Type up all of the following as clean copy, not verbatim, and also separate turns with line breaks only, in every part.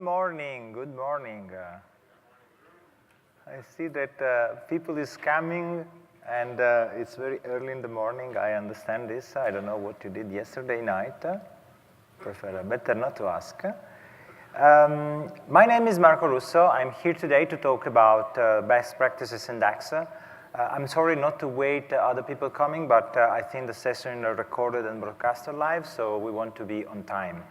Morning, good morning. I see that people is coming and it's very early in the morning. I understand this. I don't know what you did yesterday night. Prefer better not to ask. My name is Marco Russo. I'm here today to talk about best practices in DAX. I'm sorry not to wait other people coming, but I think the session is recorded and broadcasted live, so we want to be on time.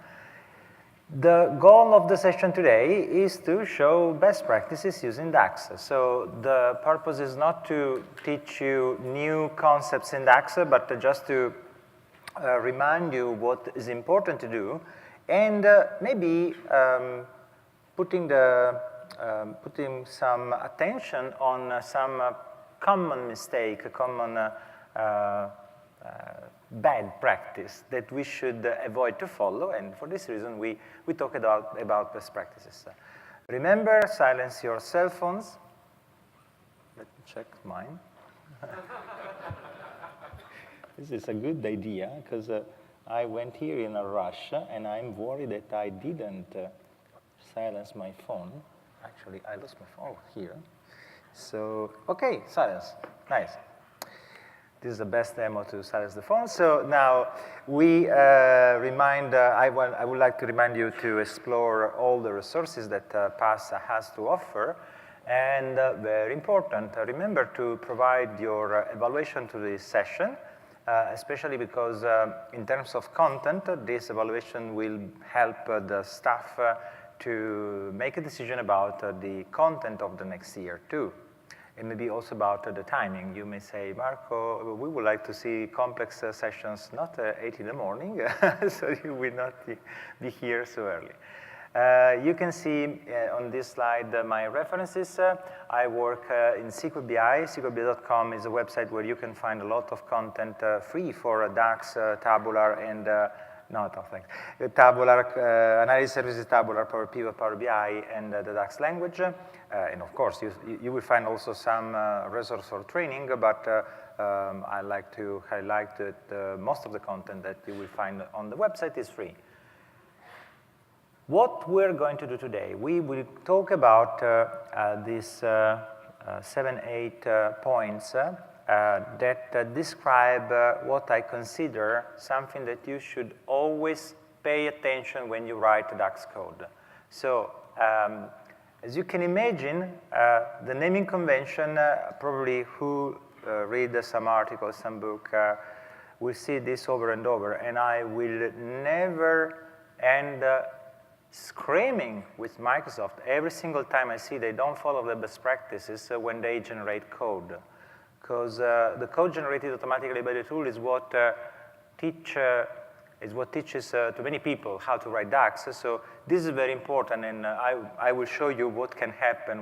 The goal of the session today is to show best practices using DAX. So the purpose is not to teach you new concepts in DAX, but just to remind you what is important to do, and maybe putting some attention on some common mistake, common bad practice that we should avoid to follow, and for this reason we talk about best practices. Remember, silence your cell phones. Let me check mine. This is a good idea, because I went here in a rush, and I'm worried that I didn't silence my phone. Actually, I lost my phone here. So, okay, silence, nice. This is the best demo to silence the phone. So now we I would like to remind you to explore all the resources that PASS has to offer. And very important, remember to provide your evaluation to this session, especially because in terms of content, this evaluation will help the staff to make a decision about the content of the next year too. And maybe also about the timing. You may say, Marco, we would like to see complex sessions, not 8 in the morning, so you will not be here so early. You can see on this slide my references. I work in SQLBI. SQLBI.com is a website where you can find a lot of content free for DAX, Tabular, and Tabular, Analysis Services, Tabular, Power Pivot, Power BI, and the DAX language. And of course, you will find also some resource for training, but I like to highlight that most of the content that you will find on the website is free. What we're going to do today, we will talk about these 7-8 points that describe what I consider something that you should always pay attention when you write DAX code. So, as you can imagine, the naming convention, probably who read some articles, some book, will see this over and over, and I will never end screaming with Microsoft every single time I see they don't follow the best practices when they generate code. Because the code generated automatically by the tool is what teaches to many people how to write DAX. So this is very important, and I will show you what can happen,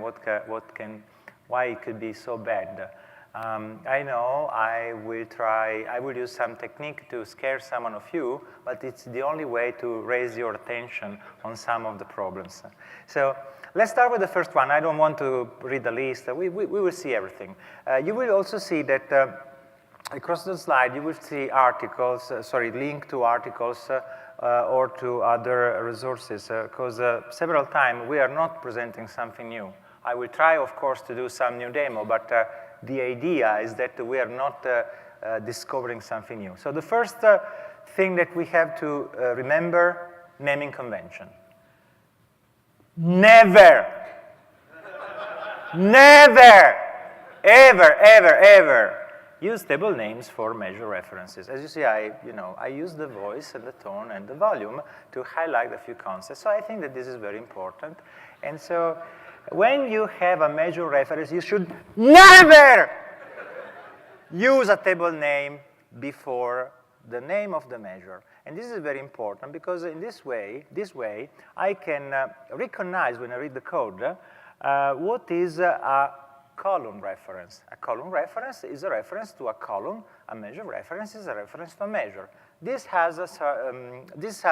why it could be so bad. I know I will use some technique to scare someone of you, but it's the only way to raise your attention on some of the problems. So let's start with the first one. I don't want to read the list. We will see everything. You will also see that across the slide, you will see articles, link to articles or to other resources, because several times we are not presenting something new. I will try, of course, to do some new demo, but the idea is that we are not discovering something new. So the first thing that we have to remember, naming convention. Never, never, ever use table names for measure references. As you see, I use the voice and the tone and the volume to highlight a few concepts. So I think that this is very important. And so when you have a measure reference, you should never use a table name before the name of the measure. And this is very important because in this way I can recognize when I read the code what is a column reference. A column reference is a reference to a column. A measure reference is a reference to a measure. This has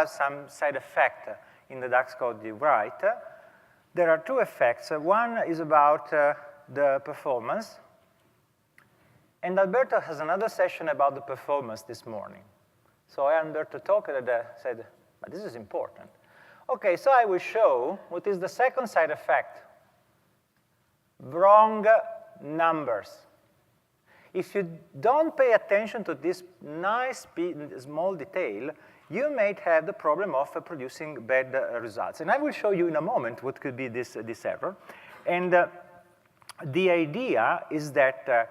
some side effect in the DAX code you write. There are two effects. One is about the performance. And Alberto has another session about the performance this morning. So I am there to talk and I said, but this is important.
Okay, so I will show what is the second side effect. Wrong numbers. If you don't pay attention to this nice small detail, you may have the problem of producing bad results. And I will show you in a moment what could be this error. And the idea is that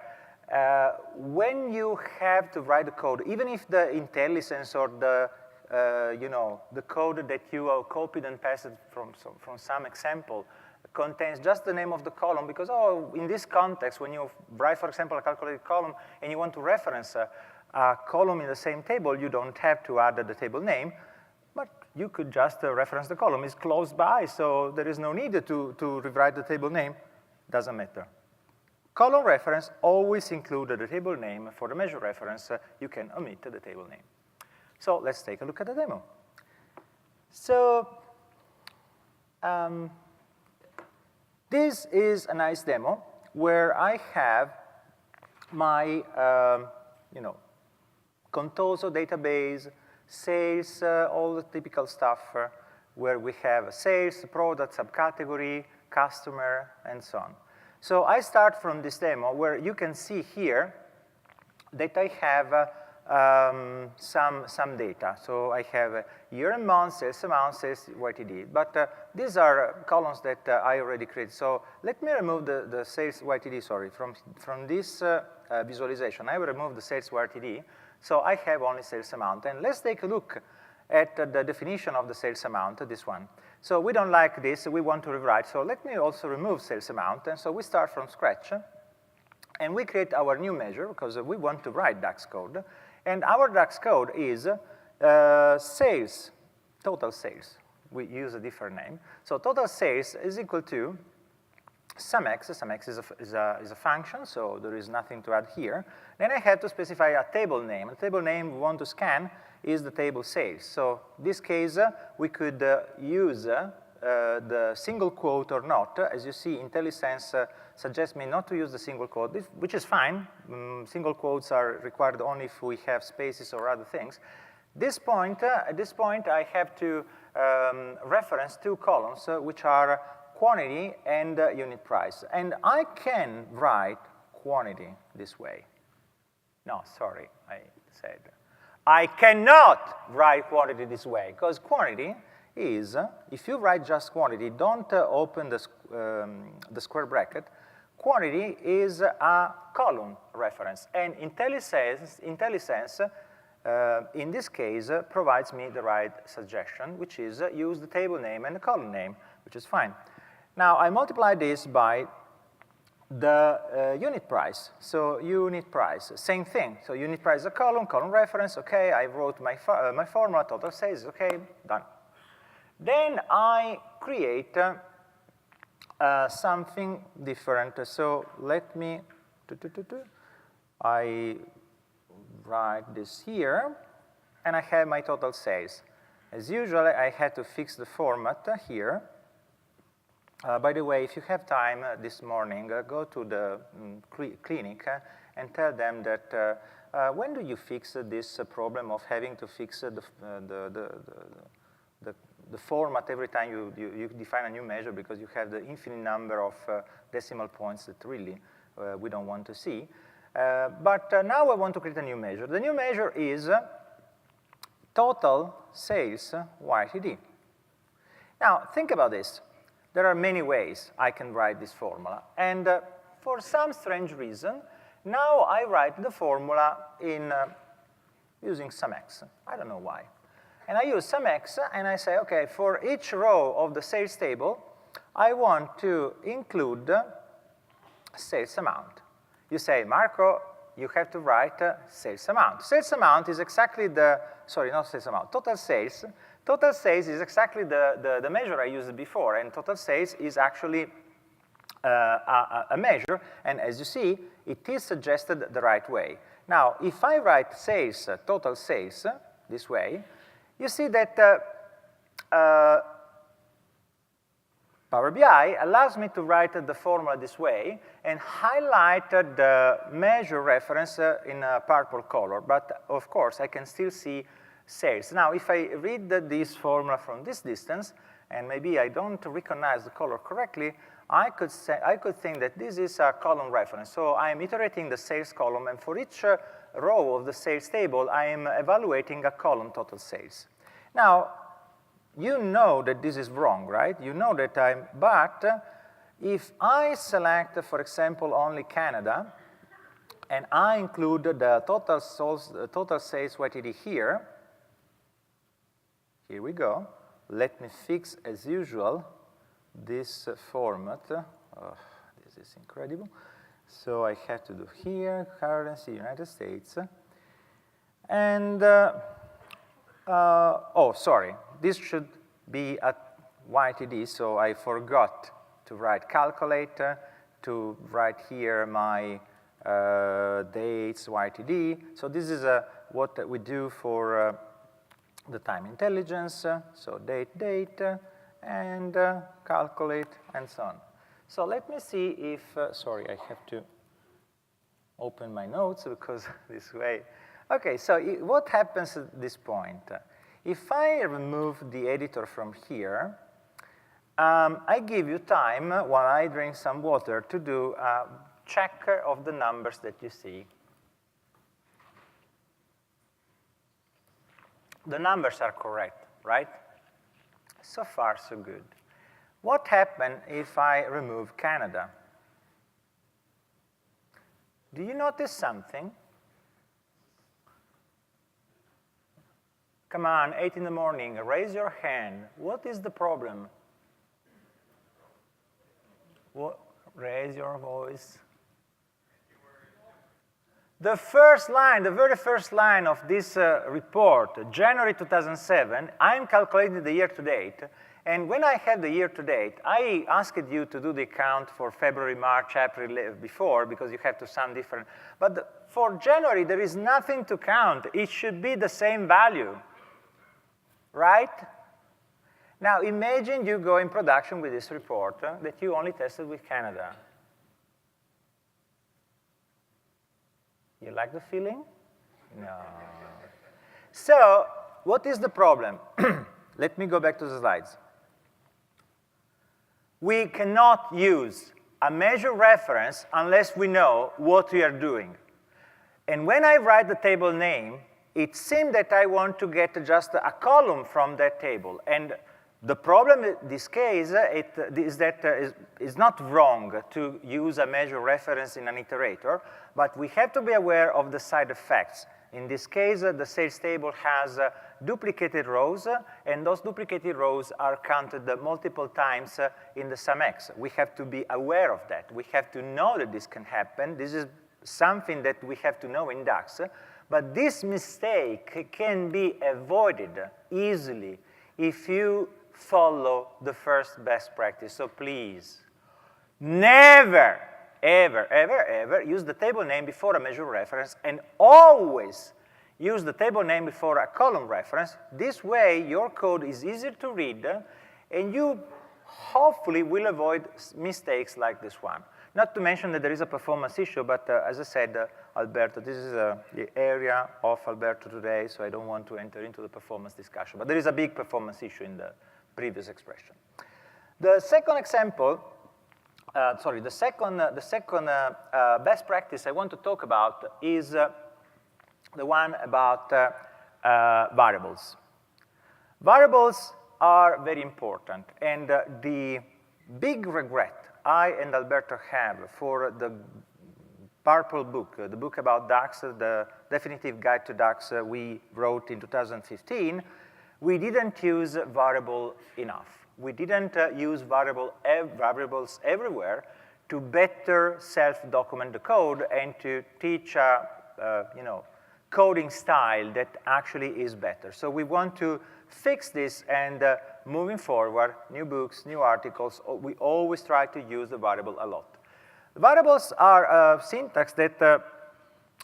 when you have to write the code, even if the IntelliSense or the the code that you copied and pasted from some example contains just the name of the column, because, oh, in this context, when you write, for example, a calculated column and you want to reference a column in the same table, you don't have to add the table name, but you could just reference the column. It's close by, so there is no need to rewrite the table name. Doesn't matter. Column reference always include the table name. For the measure reference, you can omit the table name. So let's take a look at the demo. So this is a nice demo where I have my, Contoso database, sales, all the typical stuff where we have sales, product, subcategory, customer, and so on. So I start from this demo where you can see here that I have some data. So I have year and month, sales amount, sales YTD. But these are columns that I already created. So let me remove the sales YTD, sorry, from this visualization. I will remove the sales YTD. So I have only sales amount. And let's take a look at the definition of the sales amount, this one. So we don't like this. We want to rewrite. So let me also remove sales amount. And so we start from scratch. And we create our new measure because we want to write DAX code. And our DAX code is sales, total sales. We use a different name. So total sales is equal to SumX. SumX is a function, so there is nothing to add here. Then I have to specify a table name. The table name we want to scan is the table sales. So in this case, we could use the single quote or not. As you see, IntelliSense suggests me not to use the single quote, which is fine. Single quotes are required only if we have spaces or other things. At this point, I have to reference two columns, which are quantity and unit price. And I can write quantity this way. No, sorry, I said. I cannot write quantity this way, because quantity is, if you write just quantity, don't open the square bracket. Quantity is a column reference. And IntelliSense in this case, provides me the right suggestion, which is use the table name and the column name, which is fine. Now, I multiply this by the unit price. So unit price, same thing. So unit price is a column reference, okay, I wrote my formula, total sales, okay, done. Then I create something different. So let me, I write this here, and I have my total sales. As usual, I had to fix the format here. By the way, if you have time this morning, go to the clinic and tell them that when do you fix this problem of having to fix the format every time you define a new measure, because you have the infinite number of decimal points that really we don't want to see. But now I want to create a new measure. The new measure is total sales YTD. Now, think about this. There are many ways I can write this formula. And for some strange reason, now I write the formula in using SumX. I don't know why. And I use SumX, and I say, OK, for each row of the sales table, I want to include sales amount. You say, Marco, you have to write sales amount. Sales amount is exactly the, sorry, not sales amount, total sales. Total sales is exactly the measure I used before, and total sales is actually a measure, and as you see, it is suggested the right way. Now, if I write sales, total sales, this way, you see that Power BI allows me to write the formula this way and highlight the measure reference in a purple color, but of course I can still see sales. Now, if I read this formula from this distance, and maybe I don't recognize the color correctly, I could think that this is a column reference. So I'm iterating the sales column, and for each row of the sales table, I am evaluating a column total sales. Now, you know that this is wrong, right? You know that but if I select, for example, only Canada, and I include the total sales YTD here we go. Let me fix, as usual, this format. Oh, this is incredible. So I have to do here, currency, United States. And, oh, sorry. This should be a YTD, so I forgot to write calculator, to write here my dates YTD. So this is what we do for the time intelligence. So date, and calculate, and so on. So let me see if, sorry, I have to open my notes because this way. Okay, so what happens at this point? If I remove the editor from here, I give you time while I drink some water to do a check of the numbers that you see. The numbers are correct, right? So far, so good. What happens if I remove Canada? Do you notice something? Come on, 8 in the morning, raise your hand. What is the problem? Raise your voice. The first line, the very first line of this report, January 2007, I'm calculating the year-to-date. And when I have the year-to-date, I asked you to do the count for February, March, April before, because you have to sound different. But for January, there is nothing to count. It should be the same value, right? Now, imagine you go in production with this report that you only tested with Canada. You like the feeling? No. So, what is the problem? Let me go back to the slides. We cannot use a measure reference unless we know what we are doing. And when I write the table name, it seems that I want to get just a column from that table. And the problem in this case is that it's not wrong to use a measure reference in an iterator, but we have to be aware of the side effects. In this case, the sales table has duplicated rows, and those duplicated rows are counted multiple times in the SUMX. We have to be aware of that. We have to know that this can happen. This is something that we have to know in DAX. But this mistake can be avoided easily if you follow the first best practice. So please, never, ever, ever, ever use the table name before a measure reference, and always use the table name before a column reference. This way, your code is easier to read, and you hopefully will avoid mistakes like this one. Not to mention that there is a performance issue, but as I said, Alberto, this is the area of Alberto today, so I don't want to enter into the performance discussion. But there is a big performance issue in the previous expression. The second example, the second best practice I want to talk about is the one about variables. Variables are very important, and the big regret I and Alberto have for the purple book, the book about DAX, the definitive guide to DAX we wrote in 2015, we didn't use variable enough. We didn't use variables everywhere to better self-document the code and to teach coding style that actually is better. So we want to fix this, and moving forward, new books, new articles, we always try to use the variable a lot. The variables are a syntax that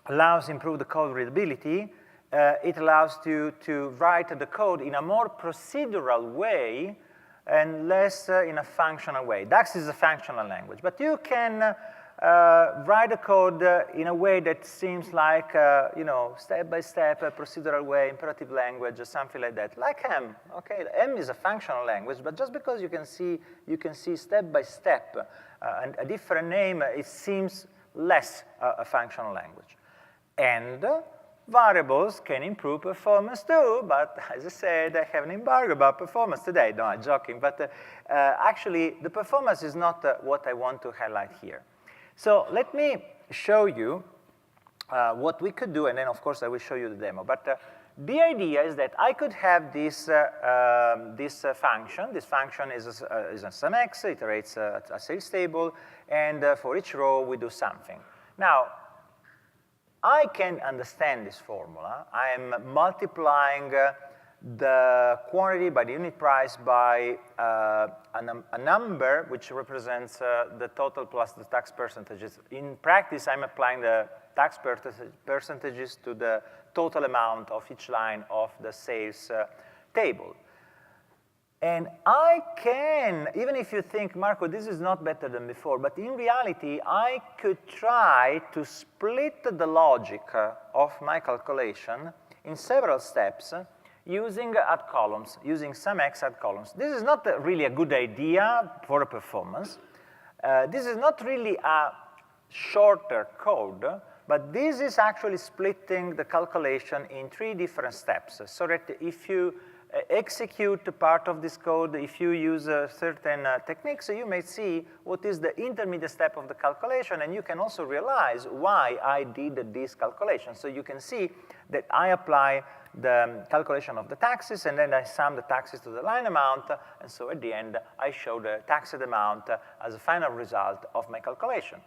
allows improve the code readability. It allows to write the code in a more procedural way and less in a functional way. DAX is a functional language, but you can write the code in a way that seems like, step-by-step, procedural way, imperative language, or something like that, like M. Okay, M is a functional language, but just because you can see step-by-step and a different name, it seems less a functional language. And variables can improve performance too, but as I said, I have an embargo about performance today. No, I'm joking, but actually, the performance is not what I want to highlight here. So let me show you what we could do, and then, of course, I will show you the demo. But the idea is that I could have this, function. This function is a SumX, iterates a sales table, and for each row, we do something. Now, I can understand this formula. I'm multiplying the quantity by the unit price by a number which represents the total plus the tax percentages. In practice, I'm applying the tax percentages to the total amount of each line of the sales table. And I can, even if you think, Marco, this is not better than before, but in reality, I could try to split the logic of my calculation in several steps using add columns, using SumX add columns. This is not really a good idea for a performance. This is not really a shorter code, but this is actually splitting the calculation in 3 different steps, so that if you execute part of this code, if you use certain techniques, you may see what is the intermediate step of the calculation, and you can also realize why I did this calculation. So you can see that I apply the calculation of the taxes, and then I sum the taxes to the line amount, and so at the end, I show the taxed amount as a final result of my calculation.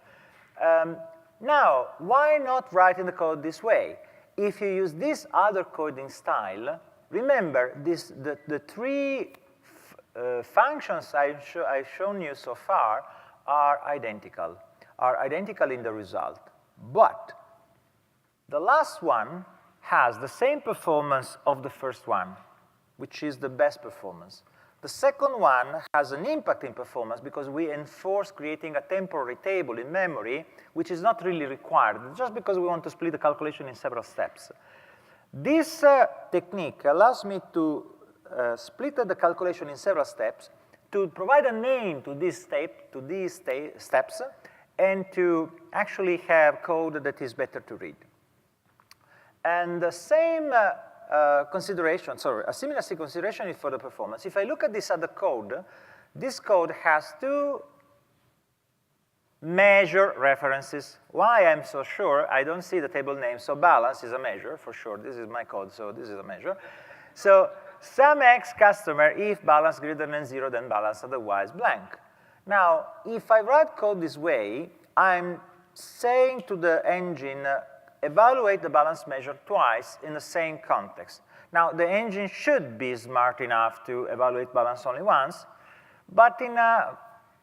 Now, why not writing the code this way? If you use this other coding style, remember, the 3 functions I've shown you so far are identical in the result. But the last one has the same performance of the first one, which is the best performance. The second one has an impact in performance because we enforce creating a temporary table in memory, which is not really required, just because we want to split the calculation in several steps. This technique allows me to split the calculation in several steps, to provide a name to these steps, and to actually have code that is better to read. And the same a similar consideration is for the performance. If I look at this other code, this code has 2 measure references. Why I'm so sure? I don't see the table name, so balance is a measure, for sure. This is my code, so this is a measure. So SumX customer, if balance greater than 0, then balance otherwise blank. Now, if I write code this way, I'm saying to the engine, evaluate the balance measure twice in the same context. Now, the engine should be smart enough to evaluate balance only once, but in a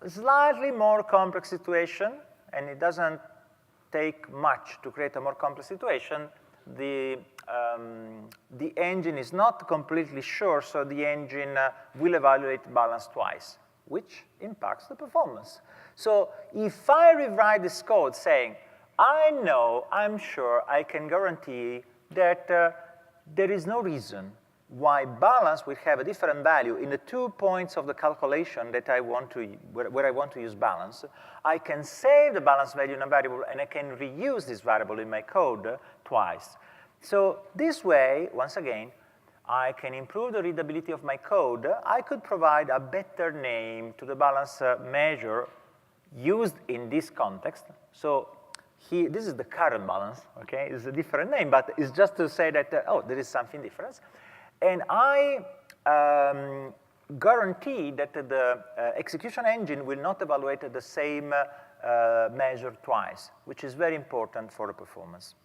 slightly more complex situation, and it doesn't take much to create a more complex situation, the engine is not completely sure, so the engine will evaluate balance twice, which impacts the performance. So if I rewrite this code saying, I'm sure, I can guarantee that there is no reason why balance will have a different value in the 2 points of the calculation that where I want to use balance. I can save the balance value in a variable, and I can reuse this variable in my code twice. So this way, once again, I can improve the readability of my code. I could provide a better name to the balance measure used in this context. So this is the current balance, okay? It's a different name, but it's just to say that, there is something different. And I guarantee that the execution engine will not evaluate the same measure twice, which is very important for the performance.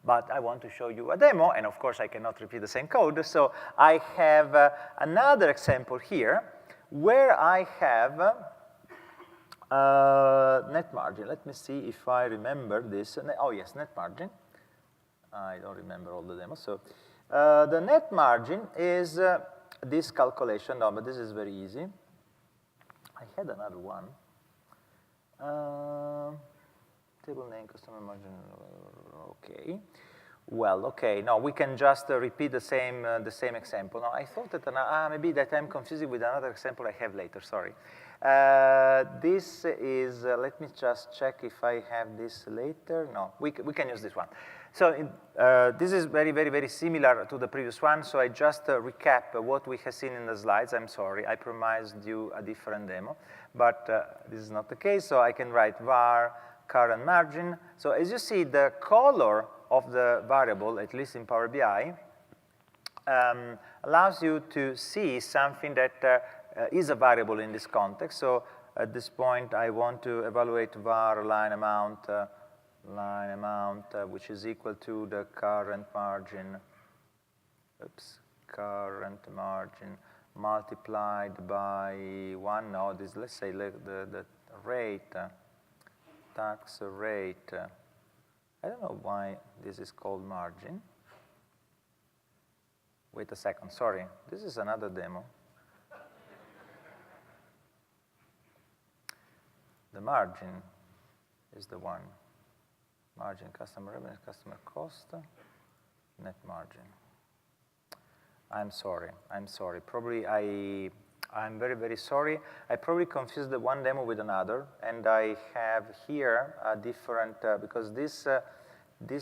But I want to show you a demo, and of course I cannot repeat the same code, so I have another example here where I have net margin. Let me see if I remember this. Oh yes, net margin. I don't remember all the demos. So the net margin is this calculation. No, but this is very easy. I had another one. Table name, customer margin, okay. Well, okay, no, we can just repeat the same example. No, I thought that maybe that I'm confusing with another example I have later, sorry. This is, let me just check if I have this later. No, we can use this one. So this is very, very, very similar to the previous one, so I just recap what we have seen in the slides. I'm sorry, I promised you a different demo, but this is not the case, so I can write var current margin. So as you see, the color of the variable, at least in Power BI, allows you to see something that is a variable in this context. So at this point, I want to evaluate var line amount, which is equal to the current margin, current margin multiplied by 1. No, this, let's say the rate, tax rate. I don't know why this is called margin. Wait a second, sorry. This is another demo. The margin is the one. Margin, customer revenue, customer cost, net margin. I'm sorry. Probably I'm very, very sorry. I probably confused the one demo with another, and I have here a different, because this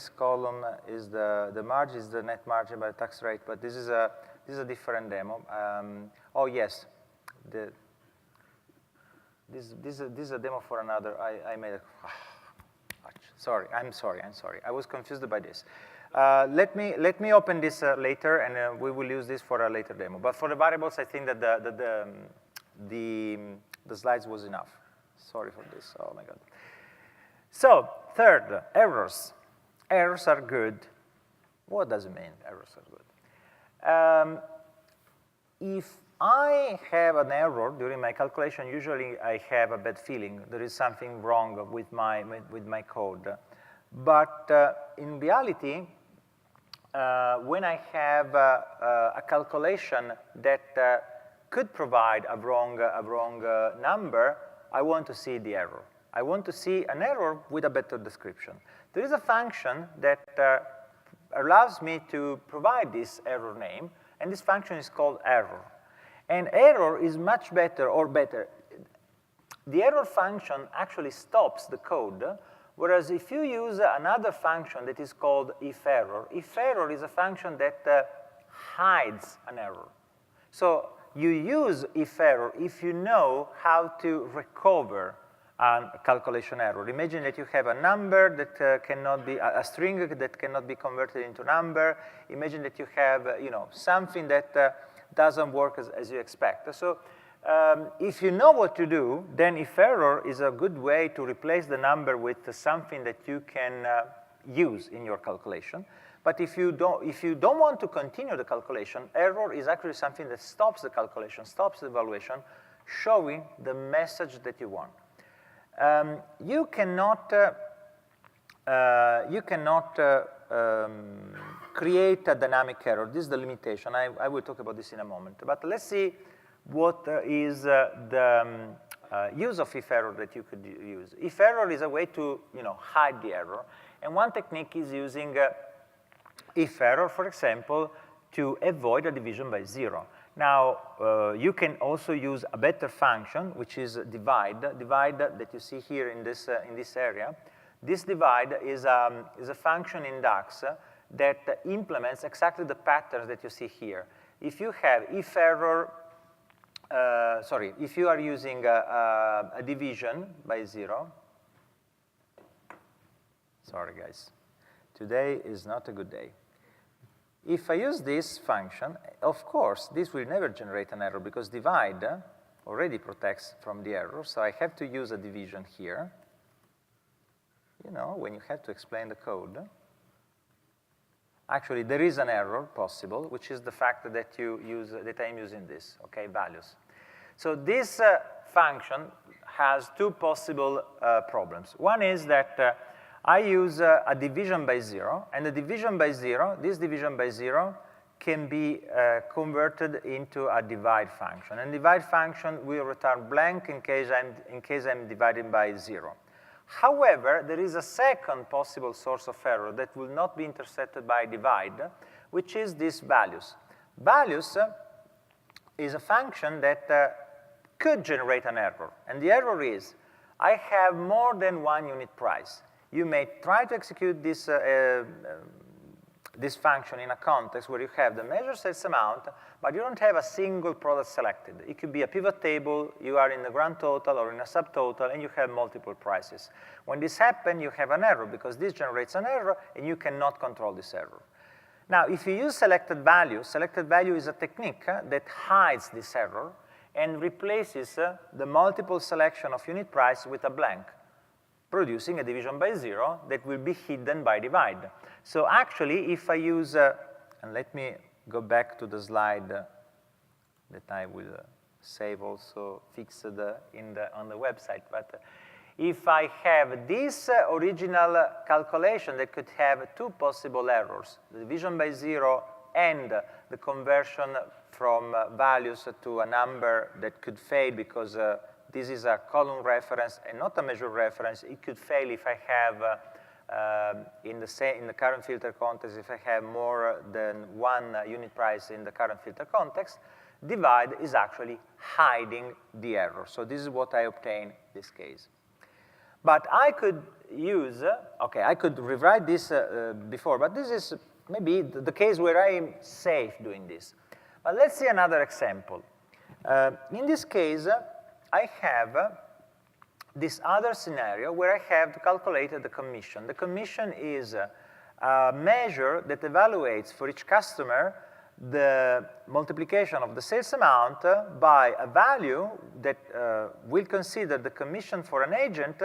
column is the margin, is the net margin by tax rate, but this is a different demo. Oh yes, this is a demo for another. I made a, sorry. I'm sorry. I was confused by this. Let me open this later, and we will use this for a later demo. But for the variables, I think that the slides was enough. Sorry for this. Oh my God. So third, errors. Errors are good. What does it mean? Errors are good. If I have an error during my calculation, usually I have a bad feeling. There is something wrong with my code. But in reality, when I have a calculation that could provide a wrong number, I want to see the error. I want to see an error with a better description. There is a function that allows me to provide this error name, and this function is called error. And error is much better, or better. The error function actually stops the code, whereas if you use another function that is called if-error is a function that hides an error. So you use if-error if you know how to recover a calculation error. Imagine that you have a number that cannot be, a string that cannot be converted into a number. Imagine that you have something that doesn't work as you expect. So if you know what to do, then if-error is a good way to replace the number with something that you can use in your calculation. But if you don't want to continue the calculation, error is actually something that stops the calculation, stops the evaluation, showing the message that you want. You cannot create a dynamic error. This is the limitation. I will talk about this in a moment. But let's see what is the use of if-error that you could use. If-error is a way to hide the error. And one technique is using if-error, for example, to avoid a division by 0. Now, you can also use a better function, which is divide that you see here in this area. This divide is a function in DAX that implements exactly the patterns that you see here. If you have if-error, if you are using a division by 0, sorry guys, today is not a good day. If I use this function, of course, this will never generate an error because divide already protects from the error, so I have to use a division here. When you have to explain the code. Actually, there is an error possible, which is the fact that I'm using this, okay, values. So this function has two possible problems. One is that I use a division by 0, and this division by 0 can be converted into a divide function. And divide function will return blank in case I'm dividing by 0. However, there is a second possible source of error that will not be intercepted by divide, which is this values. Values is a function that could generate an error. And the error is, I have more than one unit price. You may try to execute this, this function in a context where you have the measured sales amount, but you don't have a single product selected. It could be a pivot table, you are in the grand total or in a subtotal, and you have multiple prices. When this happens, you have an error, because this generates an error, and you cannot control this error. Now, if you use selected value is a technique that hides this error and replaces the multiple selection of unit price with a blank, producing a division by 0 that will be hidden by divide. So actually, if I use, and let me go back to the slide that I will save also fixed on the website, but if I have this original calculation that could have two possible errors, the division by 0 and the conversion from values to a number that could fail because this is a column reference and not a measure reference. It could fail if I have, in the current filter context, if I have more than one unit price in the current filter context. Divide is actually hiding the error. So this is what I obtain in this case. But I could use, OK, I could rewrite this before, but this is maybe the case where I am safe doing this. But let's see another example. In this case, I have this other scenario where I have to calculate the commission. The commission is a measure that evaluates for each customer the multiplication of the sales amount by a value that will consider the commission for an agent,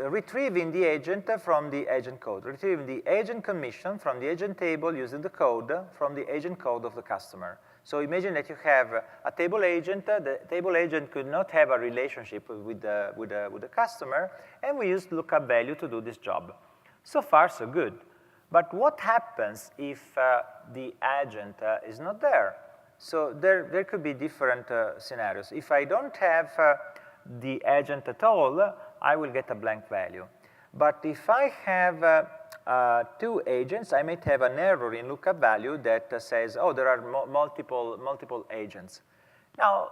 retrieving the agent from the agent code, retrieving the agent commission from the agent table using the code from the agent code of the customer. So imagine that you have a table agent. The table agent could not have a relationship with the customer, and we used lookup value to do this job. So far, so good. But what happens if the agent is not there? So there could be different scenarios. If I don't have the agent at all, I will get a blank value. But if I have two agents, I might have an error in lookup value that says, oh, there are multiple agents. Now,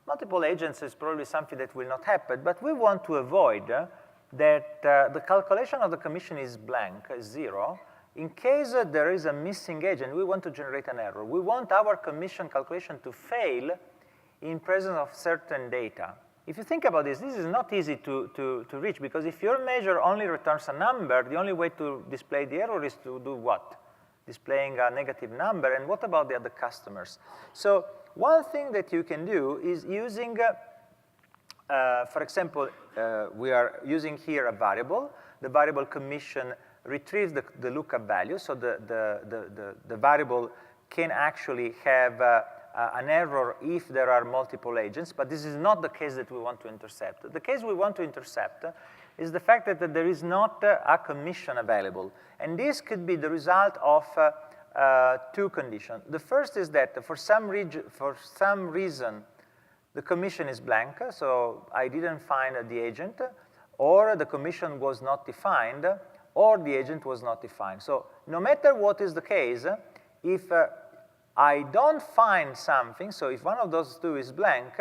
multiple agents is probably something that will not happen, but we want to avoid that the calculation of the commission is blank, is 0. In case there is a missing agent, we want to generate an error. We want our commission calculation to fail in presence of certain data. If you think about this is not easy to reach, because if your measure only returns a number, the only way to display the error is to do what? Displaying a negative number, and what about the other customers? So one thing that you can do is using, for example, we are using here a variable. The variable commission retrieves the lookup value, so the variable can actually have an error if there are multiple agents, but this is not the case that we want to intercept. The case we want to intercept is the fact that there is not a commission available. And this could be the result of two conditions. The first is that for some reason, the commission is blank, so I didn't find the agent, or the commission was not defined, or the agent was not defined. So no matter what is the case, if I don't find something, so if one of those two is blank,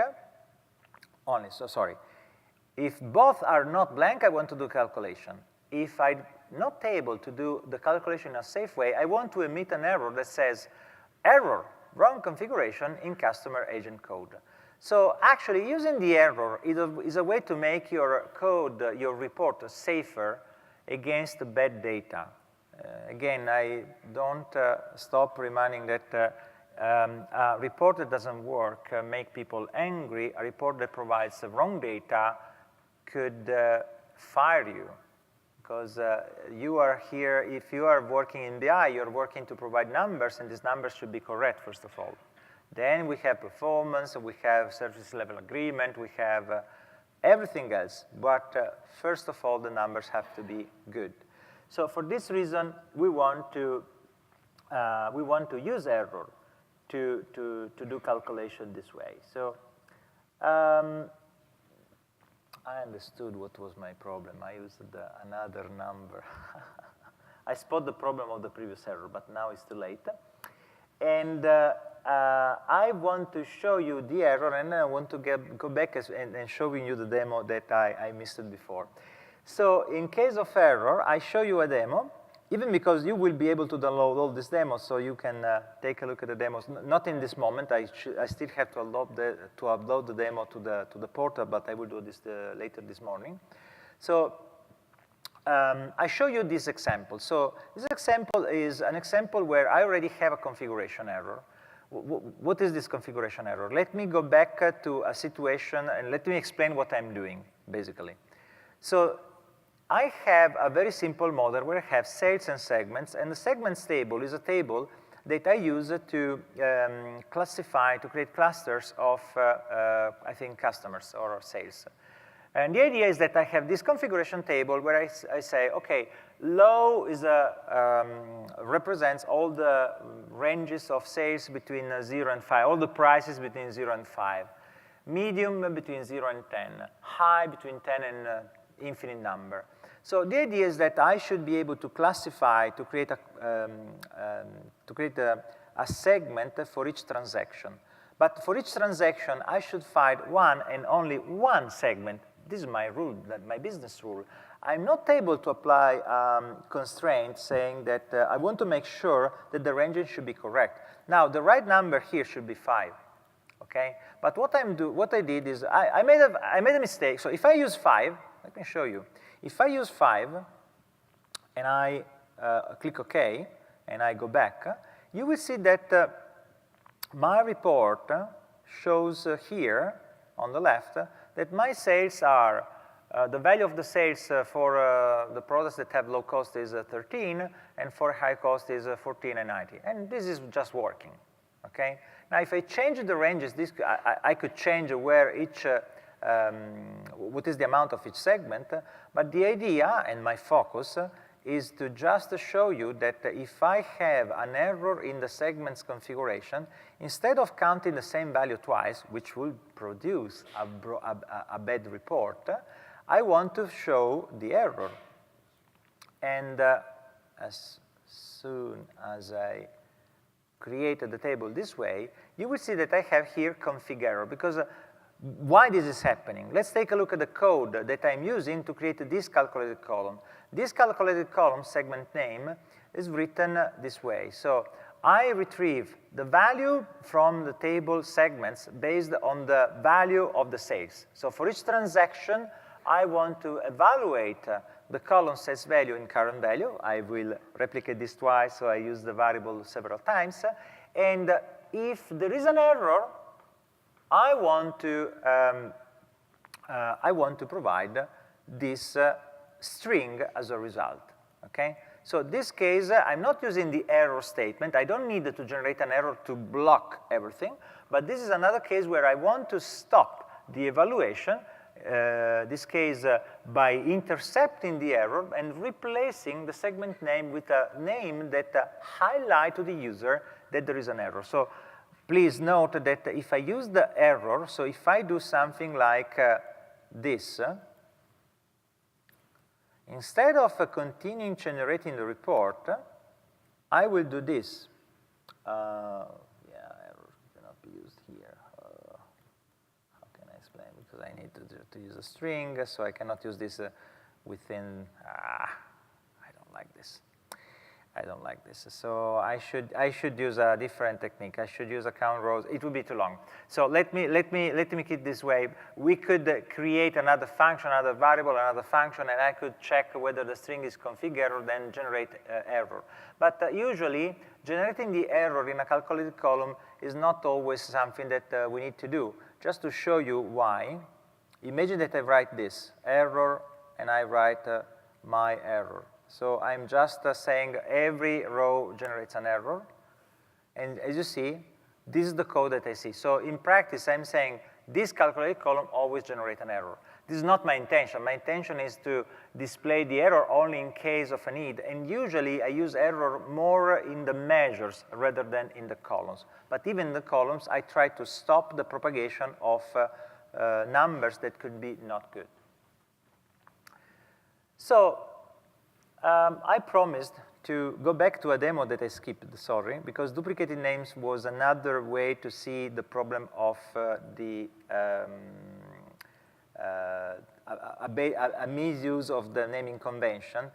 if both are not blank, I want to do calculation. If I'm not able to do the calculation in a safe way, I want to emit an error that says, error, wrong configuration in customer agent code. So actually, using the error is a way to make your code, your report, safer against bad data. Again, I don't stop reminding that a report that doesn't work make people angry. A report that provides wrong data could fire you, because you are here, if you are working in BI, you're working to provide numbers, and these numbers should be correct, first of all. Then we have performance, we have service level agreement, we have everything else. But first of all, the numbers have to be good. So for this reason, we want to we want to use error to do calculation this way. So I understood what was my problem. I used another number. I spot the problem of the previous error, but now it's too late. And I want to show you the error, and then I want to go back and showing you the demo that I missed it before. So in case of error, I show you a demo, even because you will be able to download all these demos, so you can take a look at the demos. Not in this moment. I still have to upload the demo to the portal, but I will do this later this morning. So I show you this example. So this example is an example where I already have a configuration error. What is this configuration error? Let me go back to a situation, and let me explain what I'm doing, basically. So I have a very simple model where I have sales and segments, and the segments table is a table that I use to classify, to create clusters of, I think, customers or sales. And the idea is that I have this configuration table where I say, okay, low is represents all the ranges of sales between 0 and 5, all the prices between 0 and 5, medium between 0 and 10, high between 10 and infinite number. So the idea is that I should be able to classify, to create a segment for each transaction. But for each transaction, I should find one and only one segment. This is my rule, my business rule. I'm not able to apply constraints saying that I want to make sure that the range should be correct. Now, the right number here should be 5. Okay? But what I did is I made a mistake. So if I use 5, let me show you. If I use 5 and I click OK and I go back, you will see that my report shows here on the left that my sales are, the value of the sales for the products that have low cost is 13, and for high cost is 14 and 90. And this is just working. Okay? Now, if I change the ranges, I could change where each what is the amount of each segment, but the idea and my focus is to just show you that if I have an error in the segment's configuration, instead of counting the same value twice, which will produce a bad report, I want to show the error. And as soon as I created the table this way, you will see that I have here config error, because why this is happening? Let's take a look at the code that I'm using to create this calculated column. This calculated column, segment name, is written this way. So I retrieve the value from the table segments based on the value of the sales. So for each transaction, I want to evaluate the column sales value in current value. I will replicate this twice, so I use the variable several times. And if there is an error, I want to provide this string as a result, okay? So in this case, I'm not using the error statement. I don't need to generate an error to block everything, but this is another case where I want to stop the evaluation, this case by intercepting the error and replacing the segment name with a name that highlights to the user that there is an error. So please note that if I use the error, so if I do something like this, instead of continuing generating the report, I will do this. Yeah, error cannot be used here. How can I explain? Because I need to use a string, so I cannot use this within. I don't like this. I don't like this. So I should use a different technique. I should use a count rows. It would be too long. So let me keep it this way. We could create another function, another variable, another function, and I could check whether the string is configured, then generate error. But usually, generating the error in a calculated column is not always something that we need to do. Just to show you why, imagine that I write this, error, and I write my error. So I'm just saying every row generates an error. And as you see, this is the code that I see. So in practice, I'm saying this calculated column always generates an error. This is not my intention. My intention is to display the error only in case of a need. And usually, I use error more in the measures rather than in the columns. But even in the columns, I try to stop the propagation of numbers that could be not good. So I promised to go back to a demo that I skipped, sorry, because duplicated names was another way to see the problem of a misuse of the naming convention.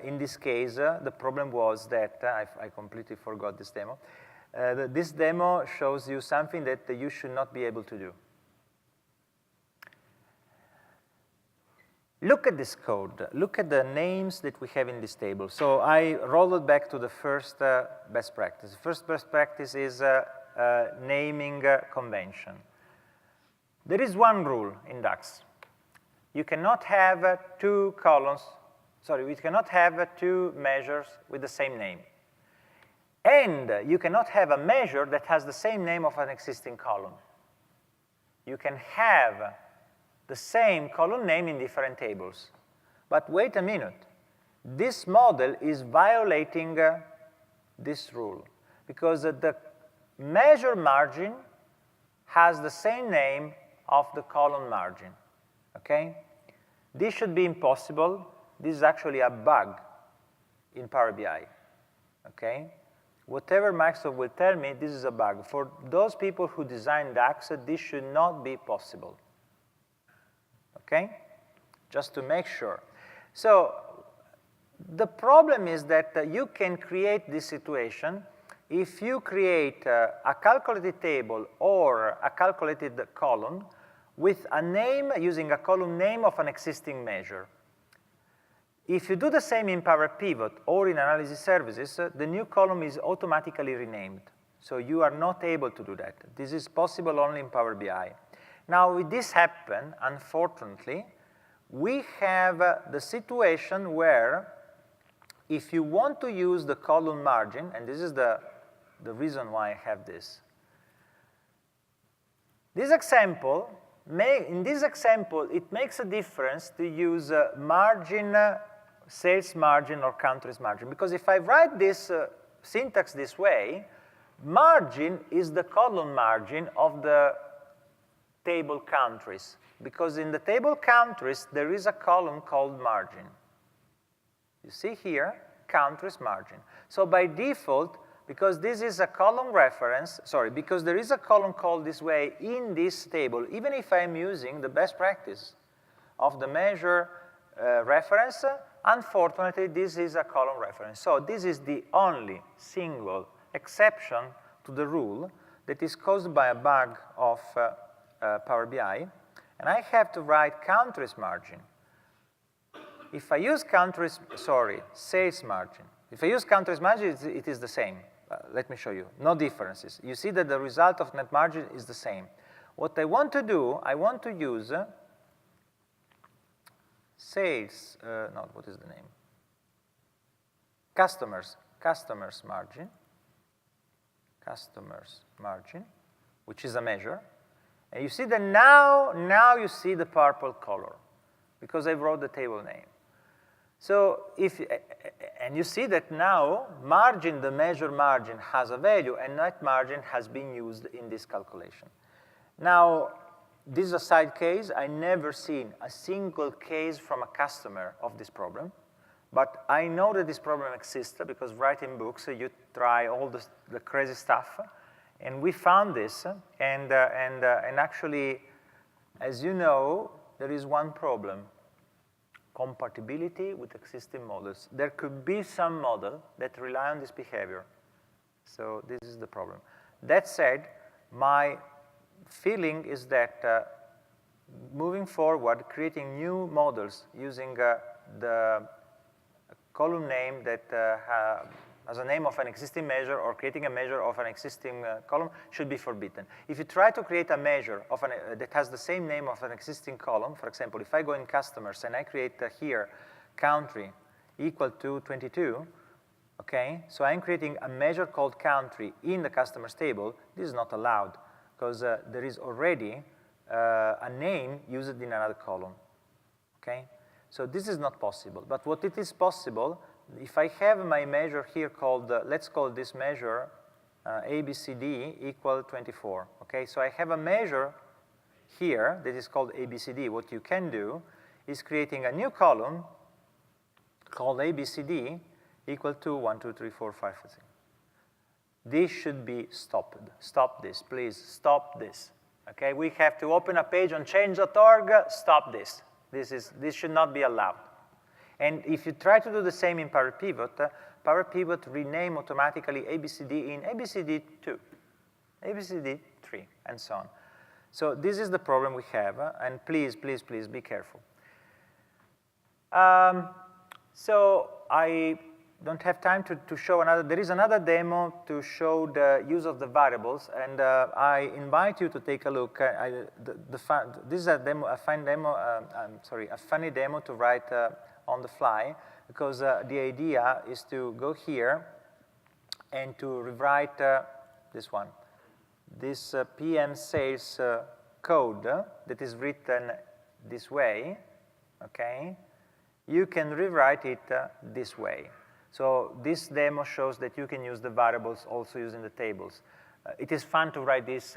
In this case, the problem was that, I completely forgot this demo. This demo shows you something that you should not be able to do. Look at this code. Look at the names that we have in this table. So I rolled it back to the first best practice. The first best practice is naming convention. There is one rule in DAX. You cannot have two columns, sorry, we cannot have two measures with the same name. And you cannot have a measure that has the same name of an existing column. You can have the same column name in different tables. But wait a minute. This model is violating this rule because the measure margin has the same name of the column margin, okay? This should be impossible. This is actually a bug in Power BI, okay? Whatever Microsoft will tell me, this is a bug. For those people who design DAX, this should not be possible. Okay? Just to make sure. So the problem is that you can create this situation if you create a calculated table or a calculated column with a name using a column name of an existing measure. If you do the same in Power Pivot or in Analysis Services, the new column is automatically renamed. So you are not able to do that. This is possible only in Power BI. Now, with this happen, unfortunately, we have the situation where if you want to use the column margin, and this is the reason why I have this. In this example, it makes a difference to use margin, sales margin, or countries margin. Because if I write this syntax this way, margin is the column margin of the table countries, because in the table countries, there is a column called margin. You see here, countries margin. So by default, because this is a column reference, sorry, because there is a column called this way in this table, even if I'm using the best practice of the measure reference, unfortunately, this is a column reference. So this is the only single exception to the rule that is caused by a bug of Power BI, and I have to write countries margin. If I use sales margin. If I use countries margin, it is the same. Let me show you. No differences. You see that the result of net margin is the same. What I want to do, I want to use sales, no, what is the name? Customers margin, which is a measure. And you see that now you see the purple color because I wrote the table name. So and you see that now margin, the measure margin has a value and net margin has been used in this calculation. Now, this is a side case. I never seen a single case from a customer of this problem, but I know that this problem exists because writing books, you try all the crazy stuff. And we found this, and actually, as you know, there is one problem: compatibility with existing models. There could be some model that rely on this behavior. So this is the problem. That said, my feeling is that moving forward, creating new models using the column name that as a name of an existing measure or creating a measure of an existing column should be forbidden. If you try to create a measure of that has the same name of an existing column, for example, if I go in customers and I create here country equal to 22, okay, so I'm creating a measure called country in the customers table, this is not allowed because there is already a name used in another column, okay? So this is not possible. But what it is possible, if I have my measure here called, let's call this measure ABCD equal 24, okay? So I have a measure here that is called ABCD. What you can do is creating a new column called ABCD equal to 1, 2, 3, 4, 5, 6. This should be stopped. Stop this, please, stop this. Okay, we have to open a page on change.org, stop this. This should not be allowed. And if you try to do the same in Power Pivot rename automatically ABCD in ABCD2, ABCD3, and so on. So this is the problem we have, and please, please, please be careful. So I don't have time to show another. There is another demo to show the use of the variables, and I invite you to take a look. This is a demo, a funny demo to write on the fly, because the idea is to go here and to rewrite this one. This PM sales code that is written this way, okay? You can rewrite it this way. So this demo shows that you can use the variables also using the tables. It is fun to write this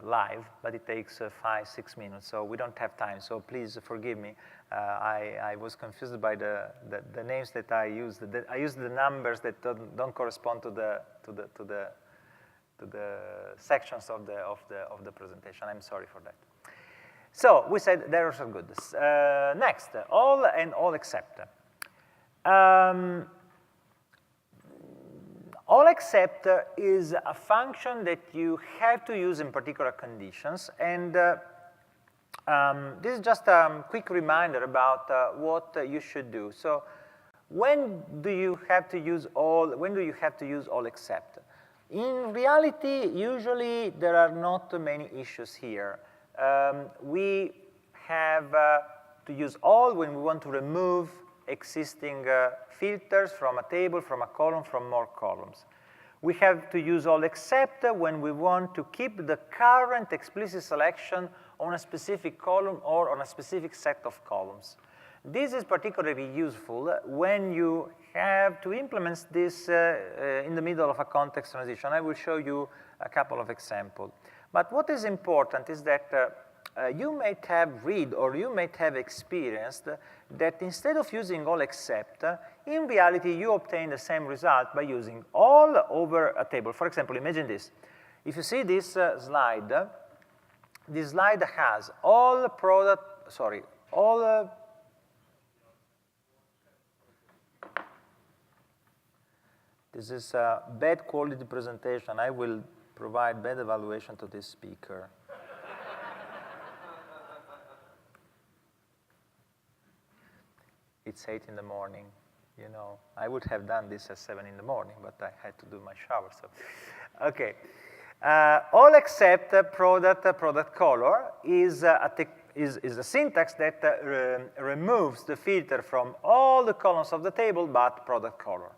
live, but it takes 5-6 minutes, so we don't have time. So please forgive me. I was confused by the names that I used. I used the numbers that don't correspond to the sections of the presentation. I'm sorry for that. So we said the errors are good. Next, all and all except. All except is a function that you have to use in particular conditions, and this is just a quick reminder about what you should do. So when do you have to use all? When do you have to use all except? In reality, usually there are not many issues here. We have to use all when we want to remove existing filters from a table, from a column, from more columns. We have to use all except when we want to keep the current explicit selection on a specific column or on a specific set of columns. This is particularly useful when you have to implement this in the middle of a context transition. I will show you a couple of examples. But what is important is that you might have read or you might have experienced that instead of using all except, in reality you obtain the same result by using all over a table. For example, imagine this. If you see this slide, this slide has all product, sorry, all this is a bad quality presentation. I will provide bad evaluation to this speaker. It's 8 in the morning, you know. I would have done this at 7 in the morning, but I had to do my shower, so. Okay. All except product color is a syntax that removes the filter from all the columns of the table but product color.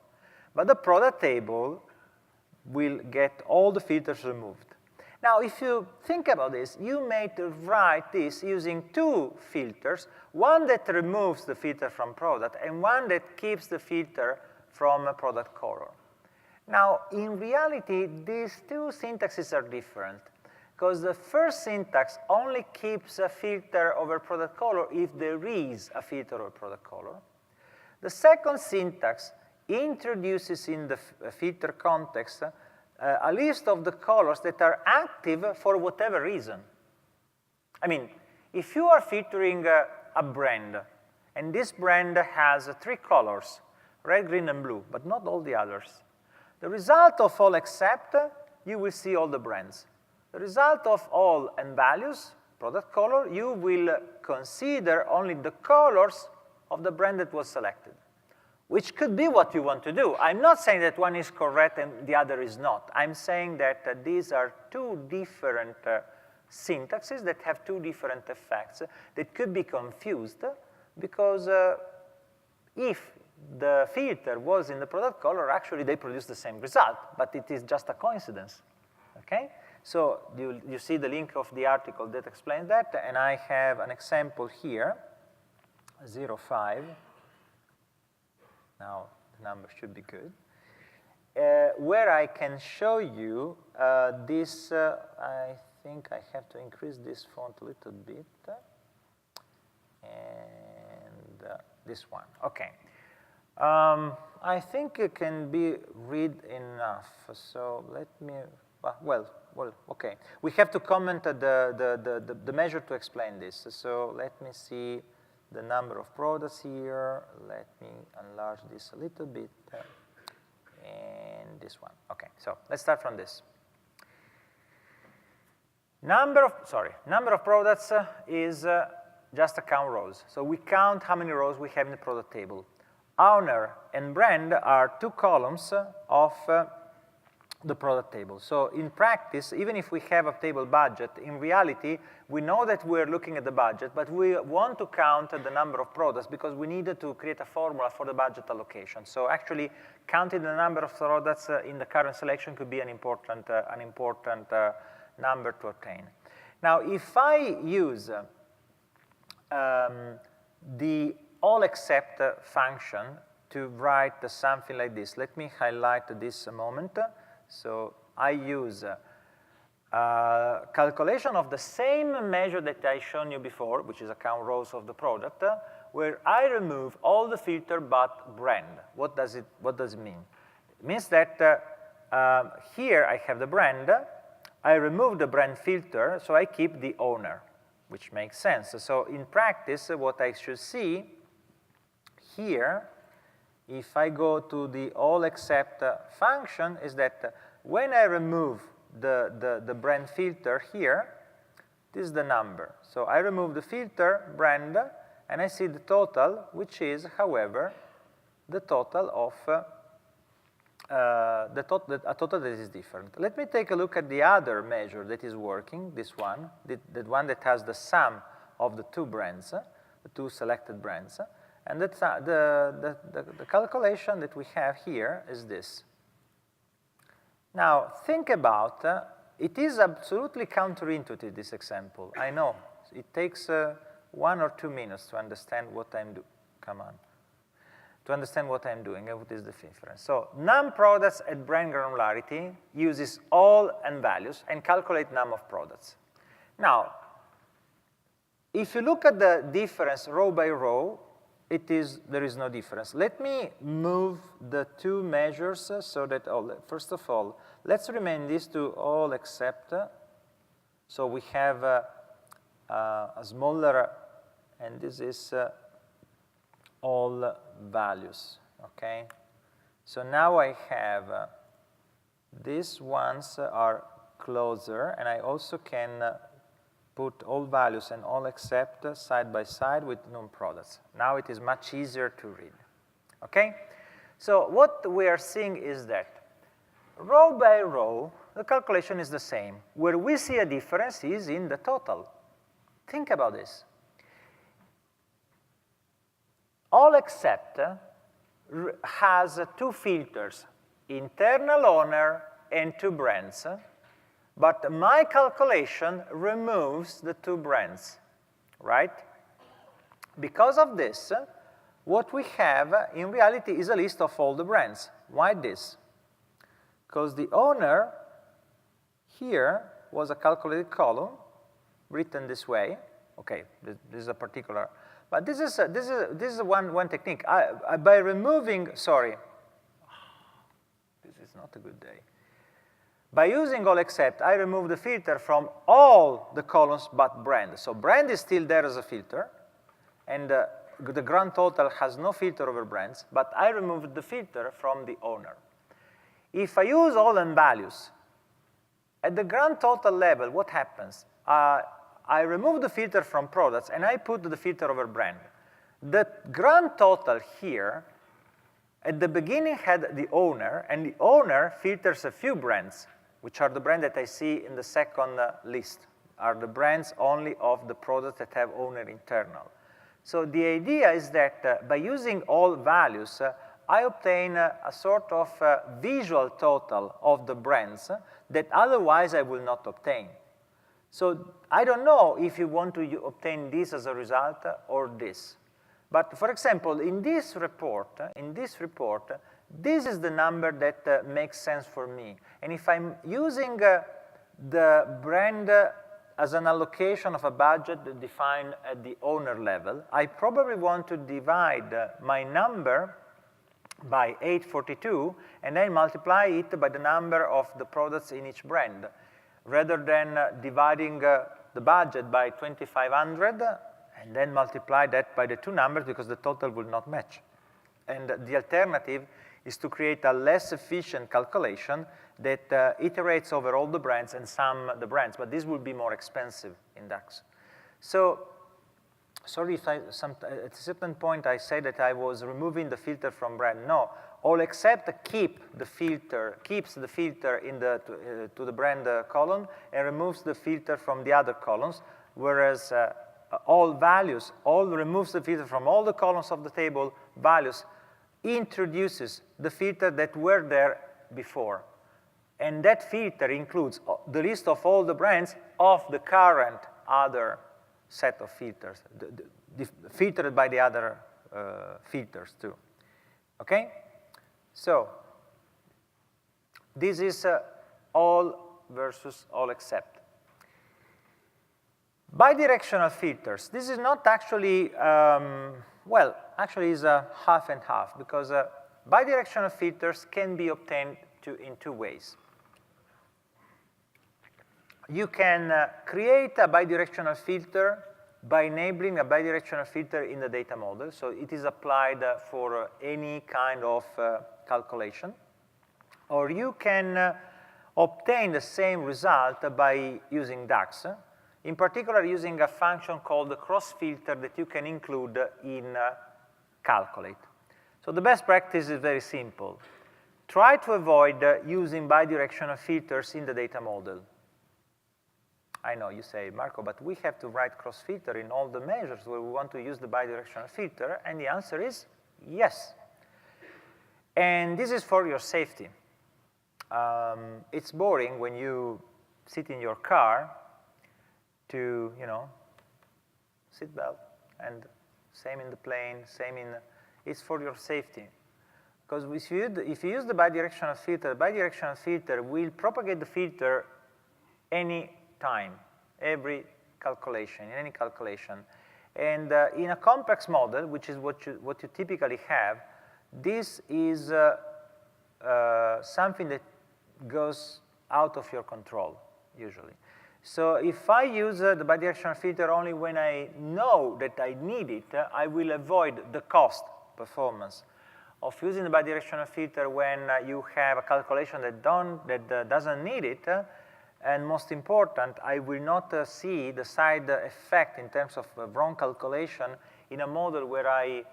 But the product table will get all the filters removed. Now, if you think about this, you may write this using two filters, one that removes the filter from product and one that keeps the filter from a product color. Now, in reality, these two syntaxes are different, because the first syntax only keeps a filter over product color if there is a filter over product color. The second syntax introduces in the filter context a list of the colors that are active for whatever reason. I mean, if you are filtering a brand, and this brand has 3 colors, red, green, and blue, but not all the others, the result of all except, you will see all the brands. The result of all and values, product color, you will consider only the colors of the brand that was selected, which could be what you want to do. I'm not saying that one is correct and the other is not. I'm saying that these are two different syntaxes that have two different effects that could be confused, because if the filter was in the product color, actually they produce the same result, but it is just a coincidence, okay? So you see the link of the article that explains that, and I have an example here, 0.5. Now the number should be good. Where I can show you this, I think I have to increase this font a little bit, and this one, okay. I think it can be read enough, so let me, well, okay. We have to comment the measure to explain this, so let me see the number of products here. Let me enlarge this a little bit. And this one. Okay, so let's start from this. Number of products is just a count rows. So we count how many rows we have in the product table. Owner and brand are two columns of the product table. So in practice, even if we have a table budget, in reality, we know that we're looking at the budget, but we want to count the number of products because we needed to create a formula for the budget allocation. So actually, counting the number of products in the current selection could be an important number to obtain. Now, if I use the all except function to write something like this, let me highlight this a moment. So I use calculation of the same measure that I shown you before, which is a count rows of the product, where I remove all the filter but brand. What does it mean? It means that here I have the brand. I remove the brand filter, so I keep the owner, which makes sense. So in practice, what I should see here, if I go to the all except function, is that when I remove the brand filter here, this is the number. So I remove the filter, brand, and I see the total, which is, however, the total of a total that is different. Let me take a look at the other measure that is working, this one, the one that has the sum of the two brands, the two selected brands. And that's, the calculation that we have here is this. Now, think about, it is absolutely counterintuitive, this example. I know. It takes 1 or 2 minutes to understand what I'm doing. Come on. To understand what I'm doing and what is the difference. So, num products at brand granularity uses all and values and calculate num of products. Now, if you look at the difference row by row, there is no difference. Let me move the two measures so that, first of all, let's remain these two all except. So we have a smaller, and this is all values, okay? So now I have, these ones are closer, and I also can put all values and all except side by side with num products. Now it is much easier to read, okay? So what we are seeing is that row by row, the calculation is the same. Where we see a difference is in the total. Think about this. All except has two filters, internal owner and two brands, but my calculation removes the two brands, right? Because of this, what we have in reality is a list of all the brands. Why this? Because the owner here was a calculated column written this way. Okay, this is a particular. But this is one technique. By removing, sorry, this is not a good day. By using all except, I remove the filter from all the columns but brand. So brand is still there as a filter, and the grand total has no filter over brands, but I removed the filter from the owner. If I use all and values, at the grand total level, what happens? I remove the filter from products, and I put the filter over brand. The grand total here, at the beginning had the owner, and the owner filters a few brands, which are the brands that I see in the second list, are the brands only of the products that have owner internal. So the idea is that by using all values, I obtain a sort of visual total of the brands that otherwise I will not obtain. So I don't know if you want to obtain this as a result or this. But for example, in this report, this is the number that makes sense for me. And if I'm using the brand as an allocation of a budget defined at the owner level, I probably want to divide my number by 842 and then multiply it by the number of the products in each brand, rather than dividing the budget by 2,500 and then multiply that by the two numbers because the total will not match. And the alternative is to create a less efficient calculation that iterates over all the brands and sum the brands, but this will be more expensive in DAX. So, sorry if at a certain point I said that I was removing the filter from brand. No, all except keeps the filter in to the brand column and removes the filter from the other columns, whereas all removes the filter from all the columns of the table values, introduces the filter that were there before. And that filter includes the list of all the brands of the current other set of filters, filtered by the other filters too. Okay? So this is all versus all except. Bidirectional filters. This is not actually, well, actually is a half and half, because bidirectional filters can be obtained in two ways. You can create a bidirectional filter by enabling a bidirectional filter in the data model. So it is applied for any kind of calculation. Or you can obtain the same result by using DAX, in particular using a function called the cross filter that you can include in calculate. So the best practice is very simple. Try to avoid using bidirectional filters in the data model. I know you say, Marco, but we have to write cross filter in all the measures where we want to use the bidirectional filter, and the answer is yes. And this is for your safety. It's boring when you sit in your car to, seat belt, and same in the plane, it's for your safety. Because if you use the bidirectional filter will propagate the filter any time, every calculation, in any calculation. And in a complex model, which is what you typically have, this is something that goes out of your control, usually. So if I use the bidirectional filter only when I know that I need it, I will avoid the cost performance of using the bidirectional filter when you have a calculation that doesn't need it. And most important, I will not see the side effect in terms of wrong calculation in a model where I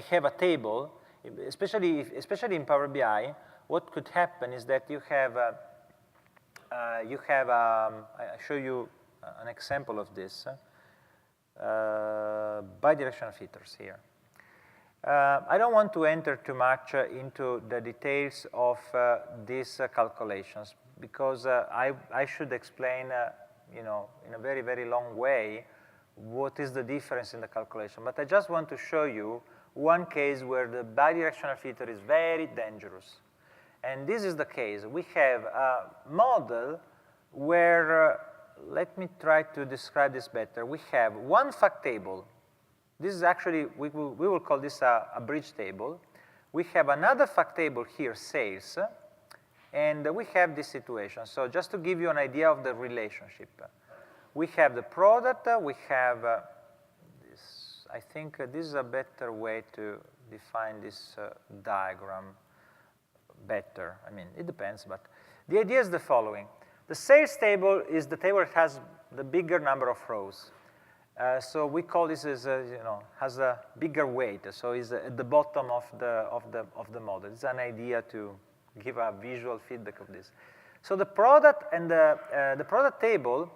have a table, especially in Power BI. What could happen is that you have I'll show you an example of this, bidirectional filters here. I don't want to enter too much into the details of these calculations, because I should explain, in a very, very long way what is the difference in the calculation. But I just want to show you one case where the bidirectional filter is very dangerous. And this is the case. We have a model where, let me try to describe this better. We have one fact table. This is actually, we will call this a bridge table. We have another fact table here, sales, and we have this situation. So just to give you an idea of the relationship, we have the product, we have this. I think this is a better way to define this diagram better. I mean, it depends, but the idea is the following. The sales table is the table that has the bigger number of rows. So we call this as has a bigger weight. So it's at the bottom of the model. It's an idea to give a visual feedback of this. So the product and the product table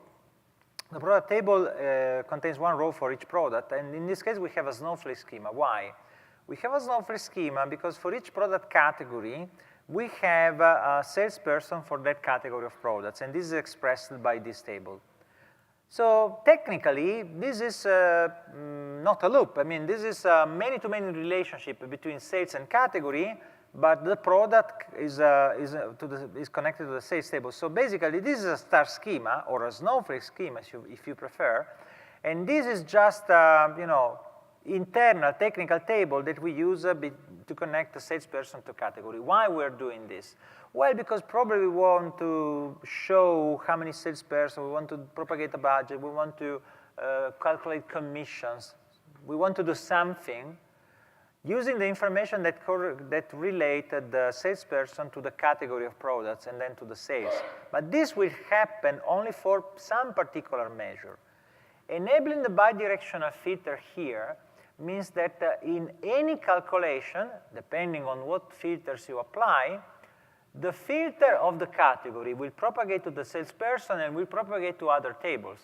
contains one row for each product, and in this case we have a snowflake schema. Why? We have a snowflake schema because for each product category, we have a salesperson for that category of products, and this is expressed by this table. So technically, this is not a loop. I mean, this is a many-to-many relationship between sales and category, but the product is connected to the sales table. So basically, this is a star schema, or a snowflake schema, if you prefer. And this is just, internal technical table that we use to connect the salesperson to category. Why we're doing this? Well, because probably we want to show how many salespersons, we want to propagate a budget, we want to calculate commissions, we want to do something using the information that related the salesperson to the category of products and then to the sales. But this will happen only for some particular measure. Enabling the bidirectional filter here means that in any calculation, depending on what filters you apply, the filter of the category will propagate to the salesperson and will propagate to other tables.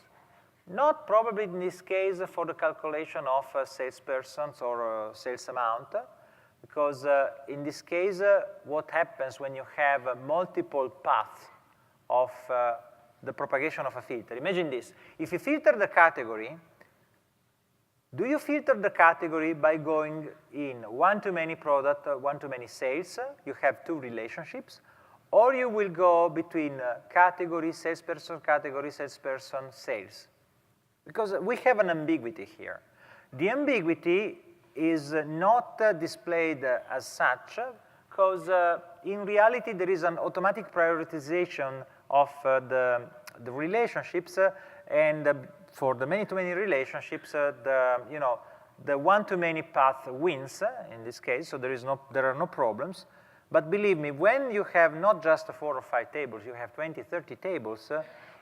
Not probably in this case for the calculation of salespersons or sales amount, because in this case, what happens when you have multiple paths of the propagation of a filter? Imagine this. If you filter the category, do you filter the category by going in one-to-many product, one-to-many sales? You have two relationships. Or you will go between category, salesperson, sales. Because we have an ambiguity here. The ambiguity is not displayed as such, because in reality there is an automatic prioritization of the relationships, and for the many-to-many relationships, the one-to-many path wins in this case, so there are no problems. But believe me, when you have not just 4 or 5 tables, you have 20, 30 tables,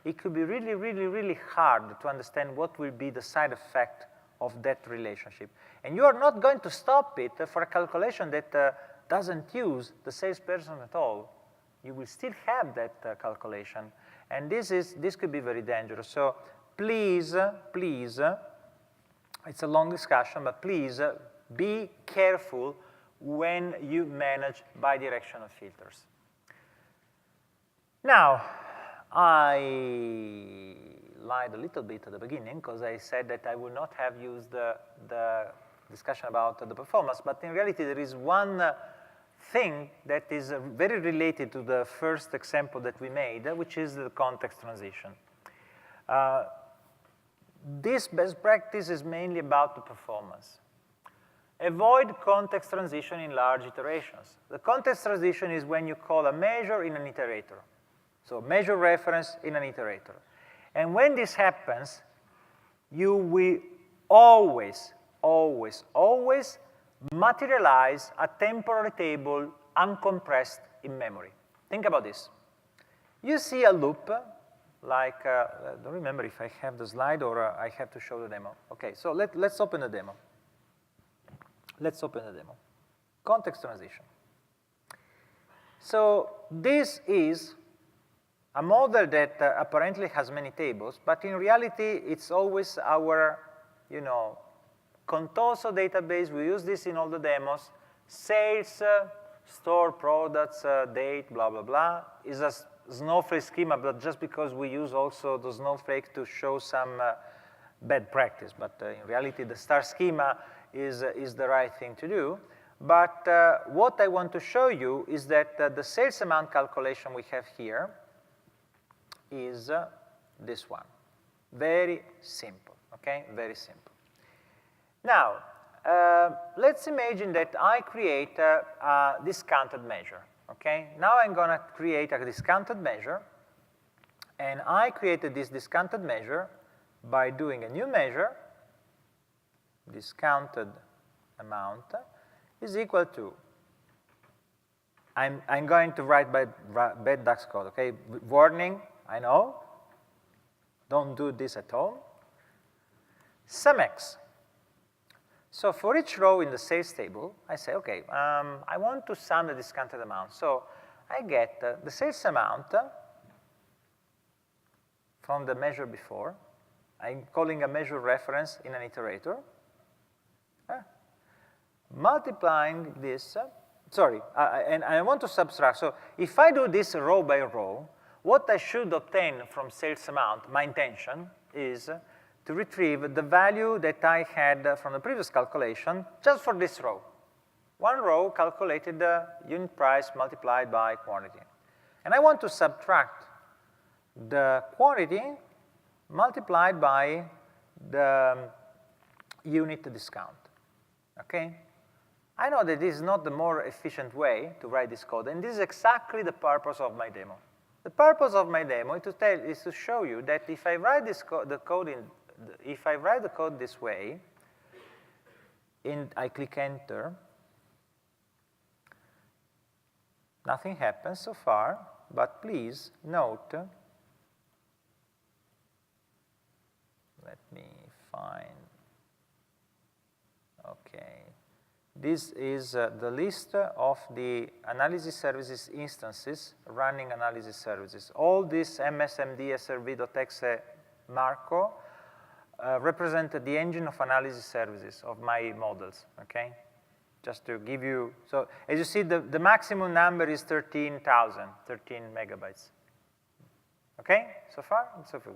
it could be really, really, really hard to understand what will be the side effect of that relationship. And you are not going to stop it for a calculation that doesn't use the salesperson at all. You will still have that calculation. And this could be very dangerous. So please, it's a long discussion, but please be careful when you manage bidirectional filters. Now, I lied a little bit at the beginning because I said that I would not have used the discussion about the performance, but in reality there is one thing that is very related to the first example that we made, which is the context transition. This best practice is mainly about the performance. Avoid context transition in large iterations. The context transition is when you call a measure in an iterator. So measure reference in an iterator. And when this happens, you will always, always, always materialize a temporary table uncompressed in memory. Think about this. You see a loop, like, I don't remember if I have the slide or I have to show the demo. Okay, so let's open the demo. Let's open the demo. Context transition. So this is a model that apparently has many tables, but in reality, it's always our, Contoso database. We use this in all the demos. Sales, store, products, date, blah, blah, blah, is a snowflake schema, but just because we use also the snowflake to show some bad practice. But in reality, the star schema is the right thing to do. But what I want to show you is that the sales amount calculation we have here is this one. Very simple, okay? Very simple. Now, let's imagine that I create a discounted measure, okay? Now I'm going to create a discounted measure, and I created this discounted measure by doing a new measure. Discounted amount is equal to, I'm going to write bad DAX code, okay? Warning, I know. Don't do this at all. Sum x. So for each row in the sales table, I say, okay, I want to sum the discounted amount. So I get the sales amount from the measure before. I'm calling a measure reference in an iterator. multiplying this, and I want to subtract. So if I do this row by row, what I should obtain from sales amount, my intention, is to retrieve the value that I had from the previous calculation just for this row. One row calculated the unit price multiplied by quantity. And I want to subtract the quantity multiplied by the unit discount, okay? I know that this is not the more efficient way to write this code, and this is exactly the purpose of my demo. The purpose of my demo is to show you that if I write the code this way, I click enter, nothing happens so far, but please note, let me find, okay. This is the list of the analysis services instances running analysis services. All these MSMD, SRV.exe Marco represent the engine of analysis services of my models, okay? Just to give you, so as you see, the maximum number is 13 megabytes. Okay, so far, so good.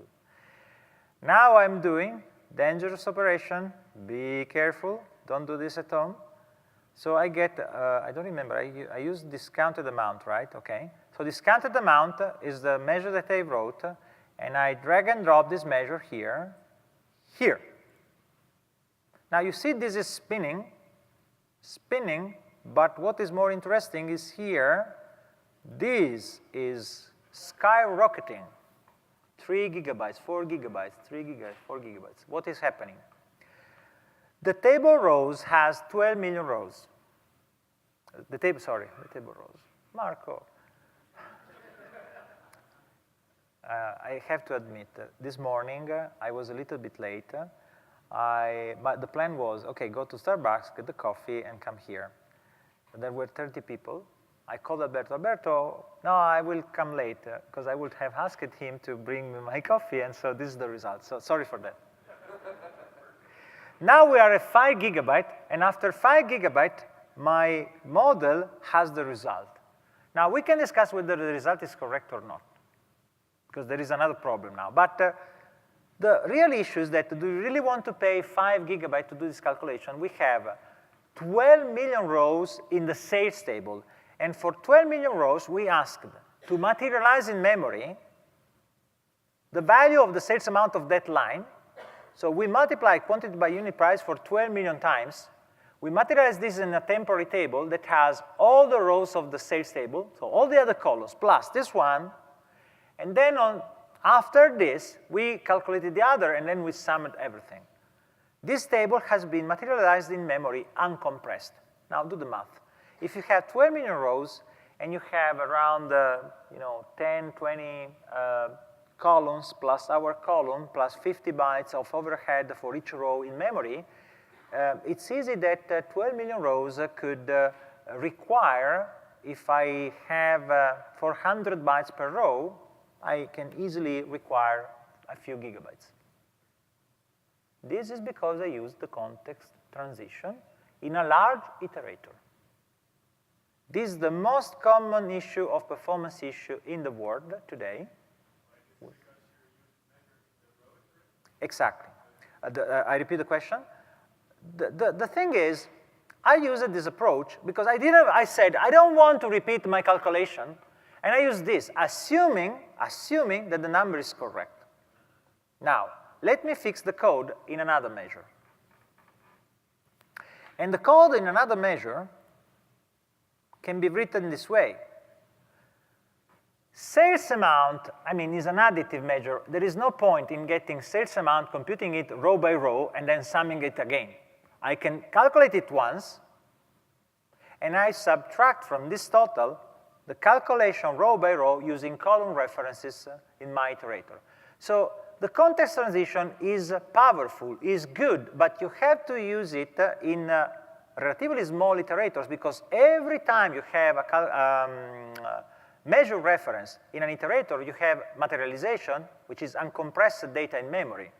Now I'm doing dangerous operation. Be careful, don't do this at home. So I get, I don't remember, I use discounted amount, right? Okay, so discounted amount is the measure that I wrote, and I drag and drop this measure here. Now you see this is spinning, but what is more interesting is here, this is skyrocketing. 3 gigabytes, 4 gigabytes, 3 gigabytes, 4 gigabytes. What is happening? The table rows has 12 million rows. The table rows. Marco. I have to admit, this morning I was a little bit late. But the plan was, okay, go to Starbucks, get the coffee, and come here. There were 30 people. I called Alberto. Alberto, no, I will come late, because I would have asked him to bring me my coffee, and so this is the result. So sorry for that. Now we are at 5 gigabyte, and after 5 gigabyte, my model has the result. Now we can discuss whether the result is correct or not, because there is another problem now. But the real issue is that do you really want to pay 5 gigabytes to do this calculation? We have 12 million rows in the sales table. And for 12 million rows, we asked to materialize in memory the value of the sales amount of that line. So we multiply quantity by unit price for 12 million times. We materialize this in a temporary table that has all the rows of the sales table, so all the other columns, plus this one. And then after this, we calculated the other, and then we summed everything. This table has been materialized in memory uncompressed. Now do the math. If you have 12 million rows, and you have around 10, 20 columns plus our column plus 50 bytes of overhead for each row in memory, it's easy that 12 million rows could require, if I have 400 bytes per row, I can easily require a few gigabytes. This is because I used the context transition in a large iterator. This is the most common issue of performance issue in the world today. Exactly. I repeat the question. The thing is, I used this approach because I said, I don't want to repeat my calculation, and I use this, assuming that the number is correct. Now, let me fix the code in another measure. And the code in another measure can be written this way. Sales amount, is an additive measure. There is no point in getting sales amount, computing it row by row, and then summing it again. I can calculate it once, and I subtract from this total the calculation row by row using column references in my iterator. So the context transition is powerful, is good, but you have to use it in relatively small iterators, because every time you have a measure reference in an iterator, you have materialization, which is uncompressed data in memory.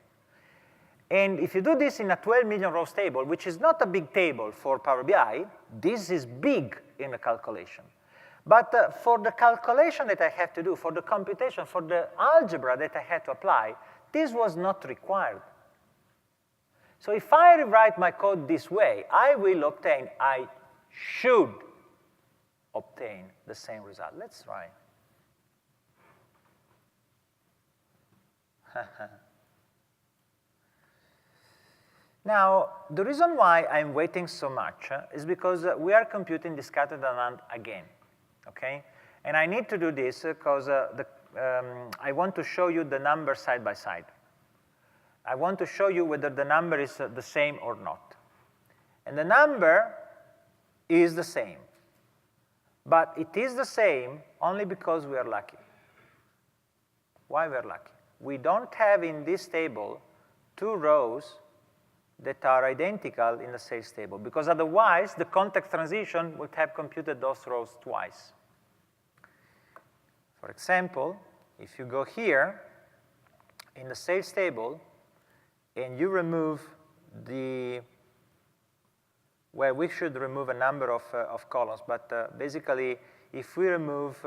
And if you do this in a 12 million rows table, which is not a big table for Power BI, this is big in the calculation. But for the calculation that I have to do, for the computation, for the algebra that I had to apply, this was not required. So if I rewrite my code this way, I should obtain the same result. Let's try. Now, the reason why I'm waiting so much is because we are computing the scattered amount again, okay? And I need to do this because I want to show you the number side by side. I want to show you whether the number is the same or not. And the number is the same. But it is the same only because we are lucky. Why we are lucky? We don't have in this table 2 rows that are identical in the sales table, because otherwise the context transition would have computed those rows twice. For example, if you go here in the sales table and you remove well, we should remove a number of columns, but basically if we remove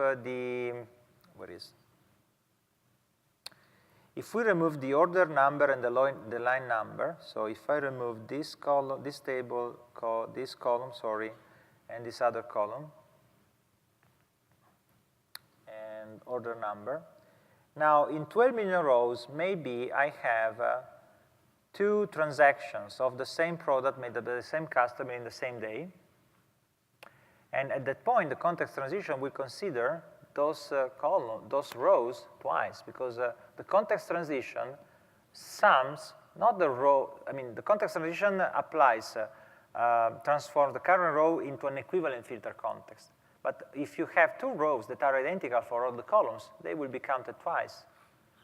if we remove the order number and the line number, so if I remove this column, this column, and this other column, and order number. Now, in 12 million rows, maybe I have 2 transactions of the same product made by the same customer in the same day. And at that point, the context transition will consider those rows twice, because the context transition sums, not the row, the context transition applies, transforms the current row into an equivalent filter context. But if you have 2 rows that are identical for all the columns, they will be counted twice.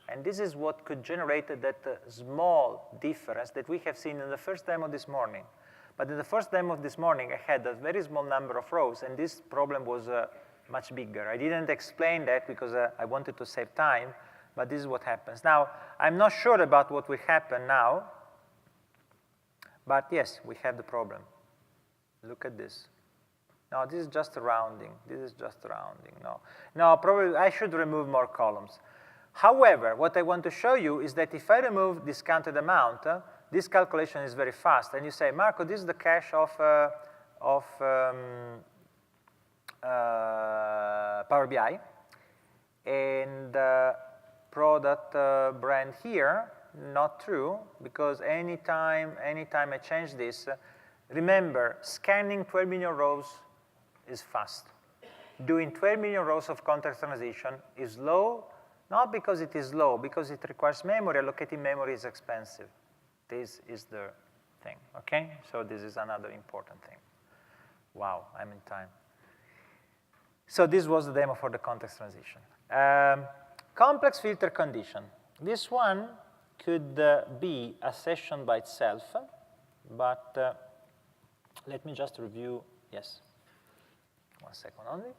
And this is what could generate that small difference that we have seen in the first demo this morning. But in the first demo this morning, I had a very small number of rows, and this problem was much bigger. I didn't explain that because I wanted to save time, but this is what happens. Now, I'm not sure about what will happen now, but yes, we have the problem. Look at this. No, this is just rounding. This is just rounding. No, probably I should remove more columns. However, what I want to show you is that if I remove discounted amount, this calculation is very fast. And you say, Marco, this is the cache of Power BI, and product brand here, not true, because anytime I change this, remember, scanning 12 million rows is fast. Doing 12 million rows of context transition is slow, not because it is slow, because it requires memory. Allocating memory is expensive. This is the thing, okay? So this is another important thing. Wow, I'm in time. So this was the demo for the context transition. Complex filter condition. This one could be a session by itself, but let me just review. Yes. 1 second only.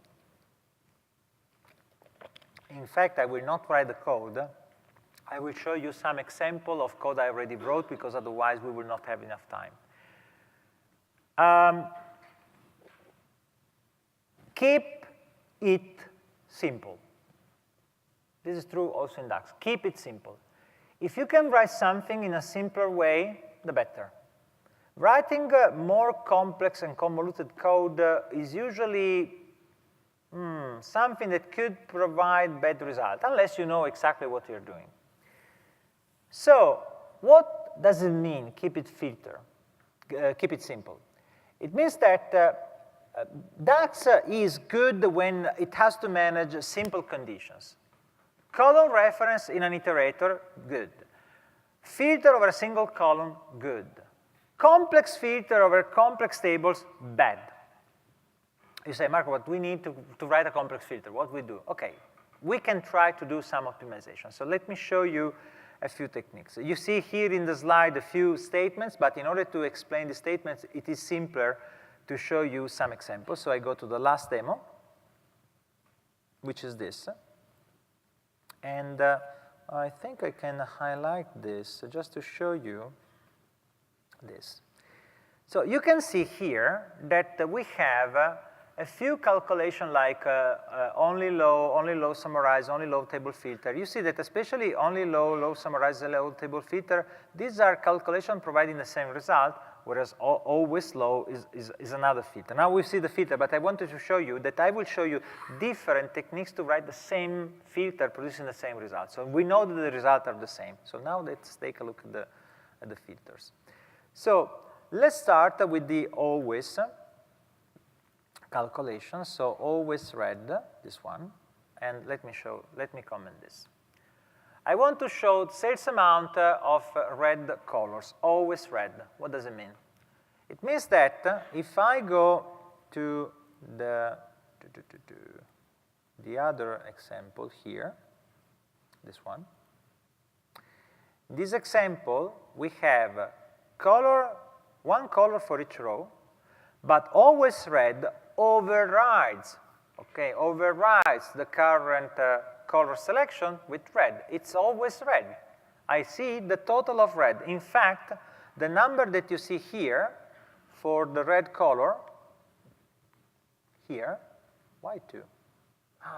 In fact, I will not write the code. I will show you some example of code I already wrote, because otherwise we will not have enough time. Keep it simple. This is true also in DAX. Keep it simple. If you can write something in a simpler way, the better. Writing more complex and convoluted code is usually something that could provide bad results, unless you know exactly what you're doing. So what does it mean, keep it simple? It means that DAX is good when it has to manage simple conditions. Column reference in an iterator, good. Filter over a single column, good. Complex filter over complex tables, bad. You say, Marco, what we need to write a complex filter, what we do? Okay, we can try to do some optimization. So let me show you a few techniques. You see here in the slide a few statements, but in order to explain the statements, it is simpler to show you some examples. So I go to the last demo, which is this. And I think I can highlight this just to show you this. So you can see here that we have a few calculations like only low summarize, only low table filter. You see that especially only low summarize, low table filter, these are calculations providing the same result, whereas always low is another filter. Now we see the filter, but I wanted to show you that I will show you different techniques to write the same filter producing the same result. So we know that the results are the same. So now let's take a look at the filters. So let's start with the always calculation. So always red, this one, and let me comment this. I want to show sales amount of red colors, always red. What does it mean? It means that if I go to the other example here, this one, in this example, we have one color for each row, but always red overrides the current color selection with red. It's always red. I see the total of red. In fact, the number that you see here for the red color, here, why 2?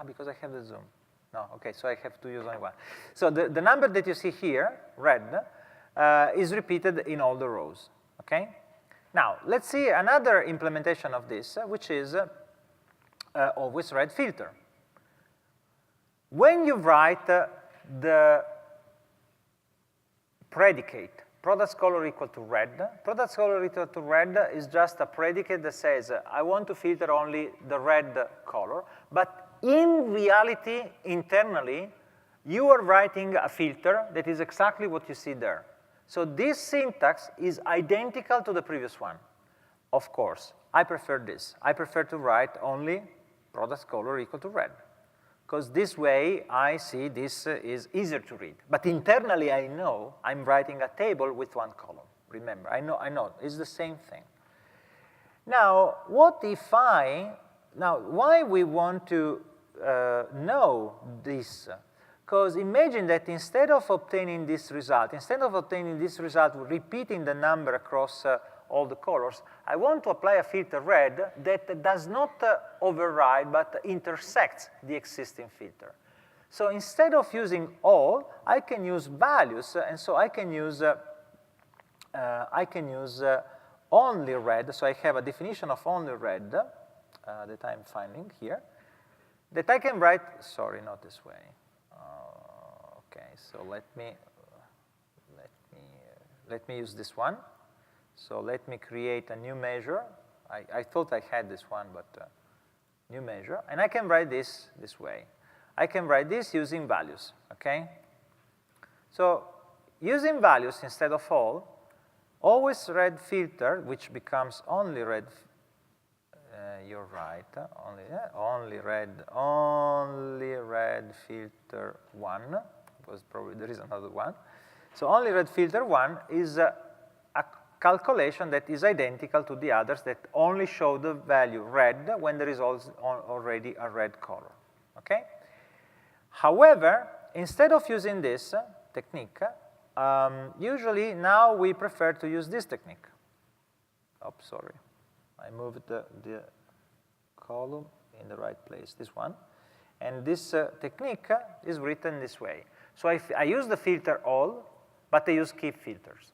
Because I have the zoom. No, okay, so I have to use only one. So the number that you see here, red, is repeated in all the rows, okay? Now, let's see another implementation of this, which is always red filter. When you write the predicate, products color equal to red, products color equal to red is just a predicate that says, I want to filter only the red color, but in reality, internally, you are writing a filter that is exactly what you see there. So this syntax is identical to the previous one. Of course, I prefer this. I prefer to write only products color equal to red, because this way I see this is easier to read. But internally, I know I'm writing a table with one column. Remember, I know, it's the same thing. Now, why we want to know this? Because imagine that instead of obtaining this result, repeating the number across all the colors, I want to apply a filter red that does not override but intersects the existing filter. So instead of using all, I can use values, and so I can use only red. So I have a definition of only red that I'm finding here, that I can write. Sorry, not this way. Okay, so let me use this one. So let me create a new measure. I thought I had this one, but new measure. And I can write this way. I can write this using values, okay? So using values instead of all, always red filter, which becomes only red, you're right, only red filter 1, because probably there is another one. So only red filter 1 is a calculation that is identical to the others that only show the value red when there is already a red color, okay? However, instead of using this technique, usually now we prefer to use this technique. Oops, sorry. I moved the column in the right place, this one. And this technique is written this way. So I use the filter all, but I use keep filters.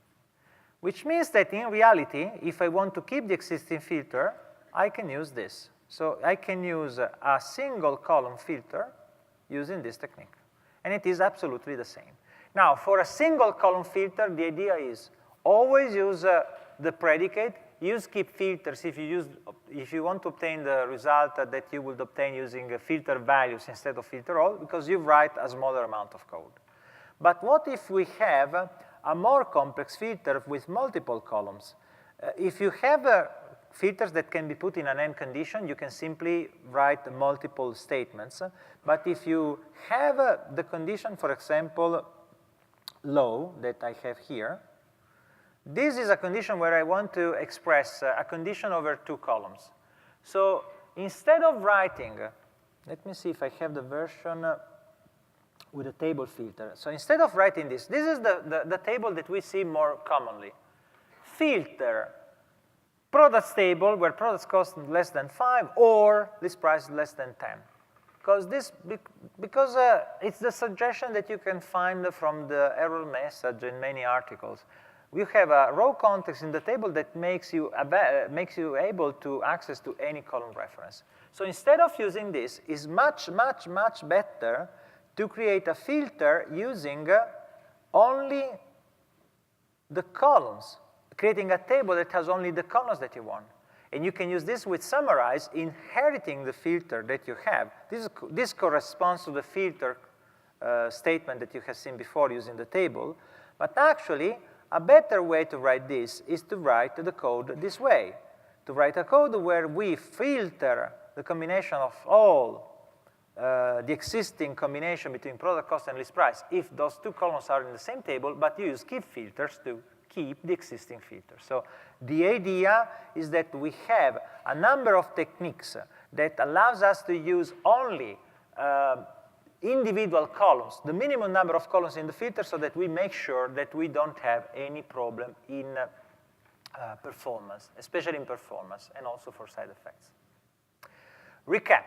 Which means that in reality, if I want to keep the existing filter, I can use this. So I can use a single column filter using this technique. And it is absolutely the same. Now, for a single column filter, the idea is always use the predicate, use keep filters if you want to obtain the result that you would obtain using filter values instead of filter all, because you write a smaller amount of code. But what if we have a more complex filter with multiple columns? If you have filters that can be put in an AND condition, you can simply write multiple statements. But if you have the condition, for example, low, that I have here, this is a condition where I want to express a condition over 2 columns. So instead of writing, let me see if I have the version with a table filter. So instead of writing this is the table that we see more commonly. filter products table where products cost less than 5 or list price less than 10. Because it's the suggestion that you can find from the error message in many articles. We have a row context in the table that makes you able to access to any column reference. So instead of using this, it's much, much, much better to create a filter using only the columns, creating a table that has only the columns that you want. And you can use this with summarize, inheriting the filter that you have. This corresponds to the filter statement that you have seen before using the table. But actually, a better way to write this is to write the code this way. To write a code where we filter the combination of all the existing combination between product cost and list price if those two columns are in the same table, but you use keep filters to keep the existing filter. So the idea is that we have a number of techniques that allows us to use only individual columns, the minimum number of columns in the filter, so that we make sure that we don't have any problem in performance, especially in performance, and also for side effects. Recap.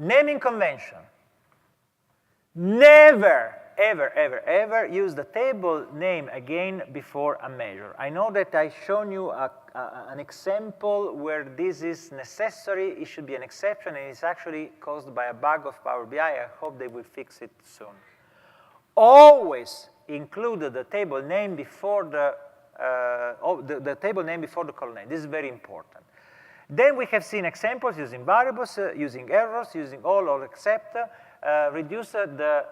Naming convention. Never, ever, ever, ever use the table name again before a measure. I know that I've shown you an example where this is necessary. It should be an exception, and it's actually caused by a bug of Power BI. I hope they will fix it soon. Always include the table name before the table name before the column name. This is very important. Then we have seen examples using variables, using errors, using all or except, reduce the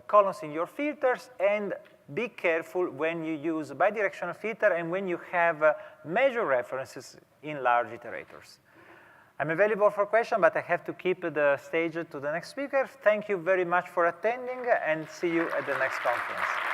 columns in your filters, and be careful when you use bidirectional filter and when you have measure references in large iterators. I'm available for questions, but I have to keep the stage to the next speaker. Thank you very much for attending, and see you at the next conference.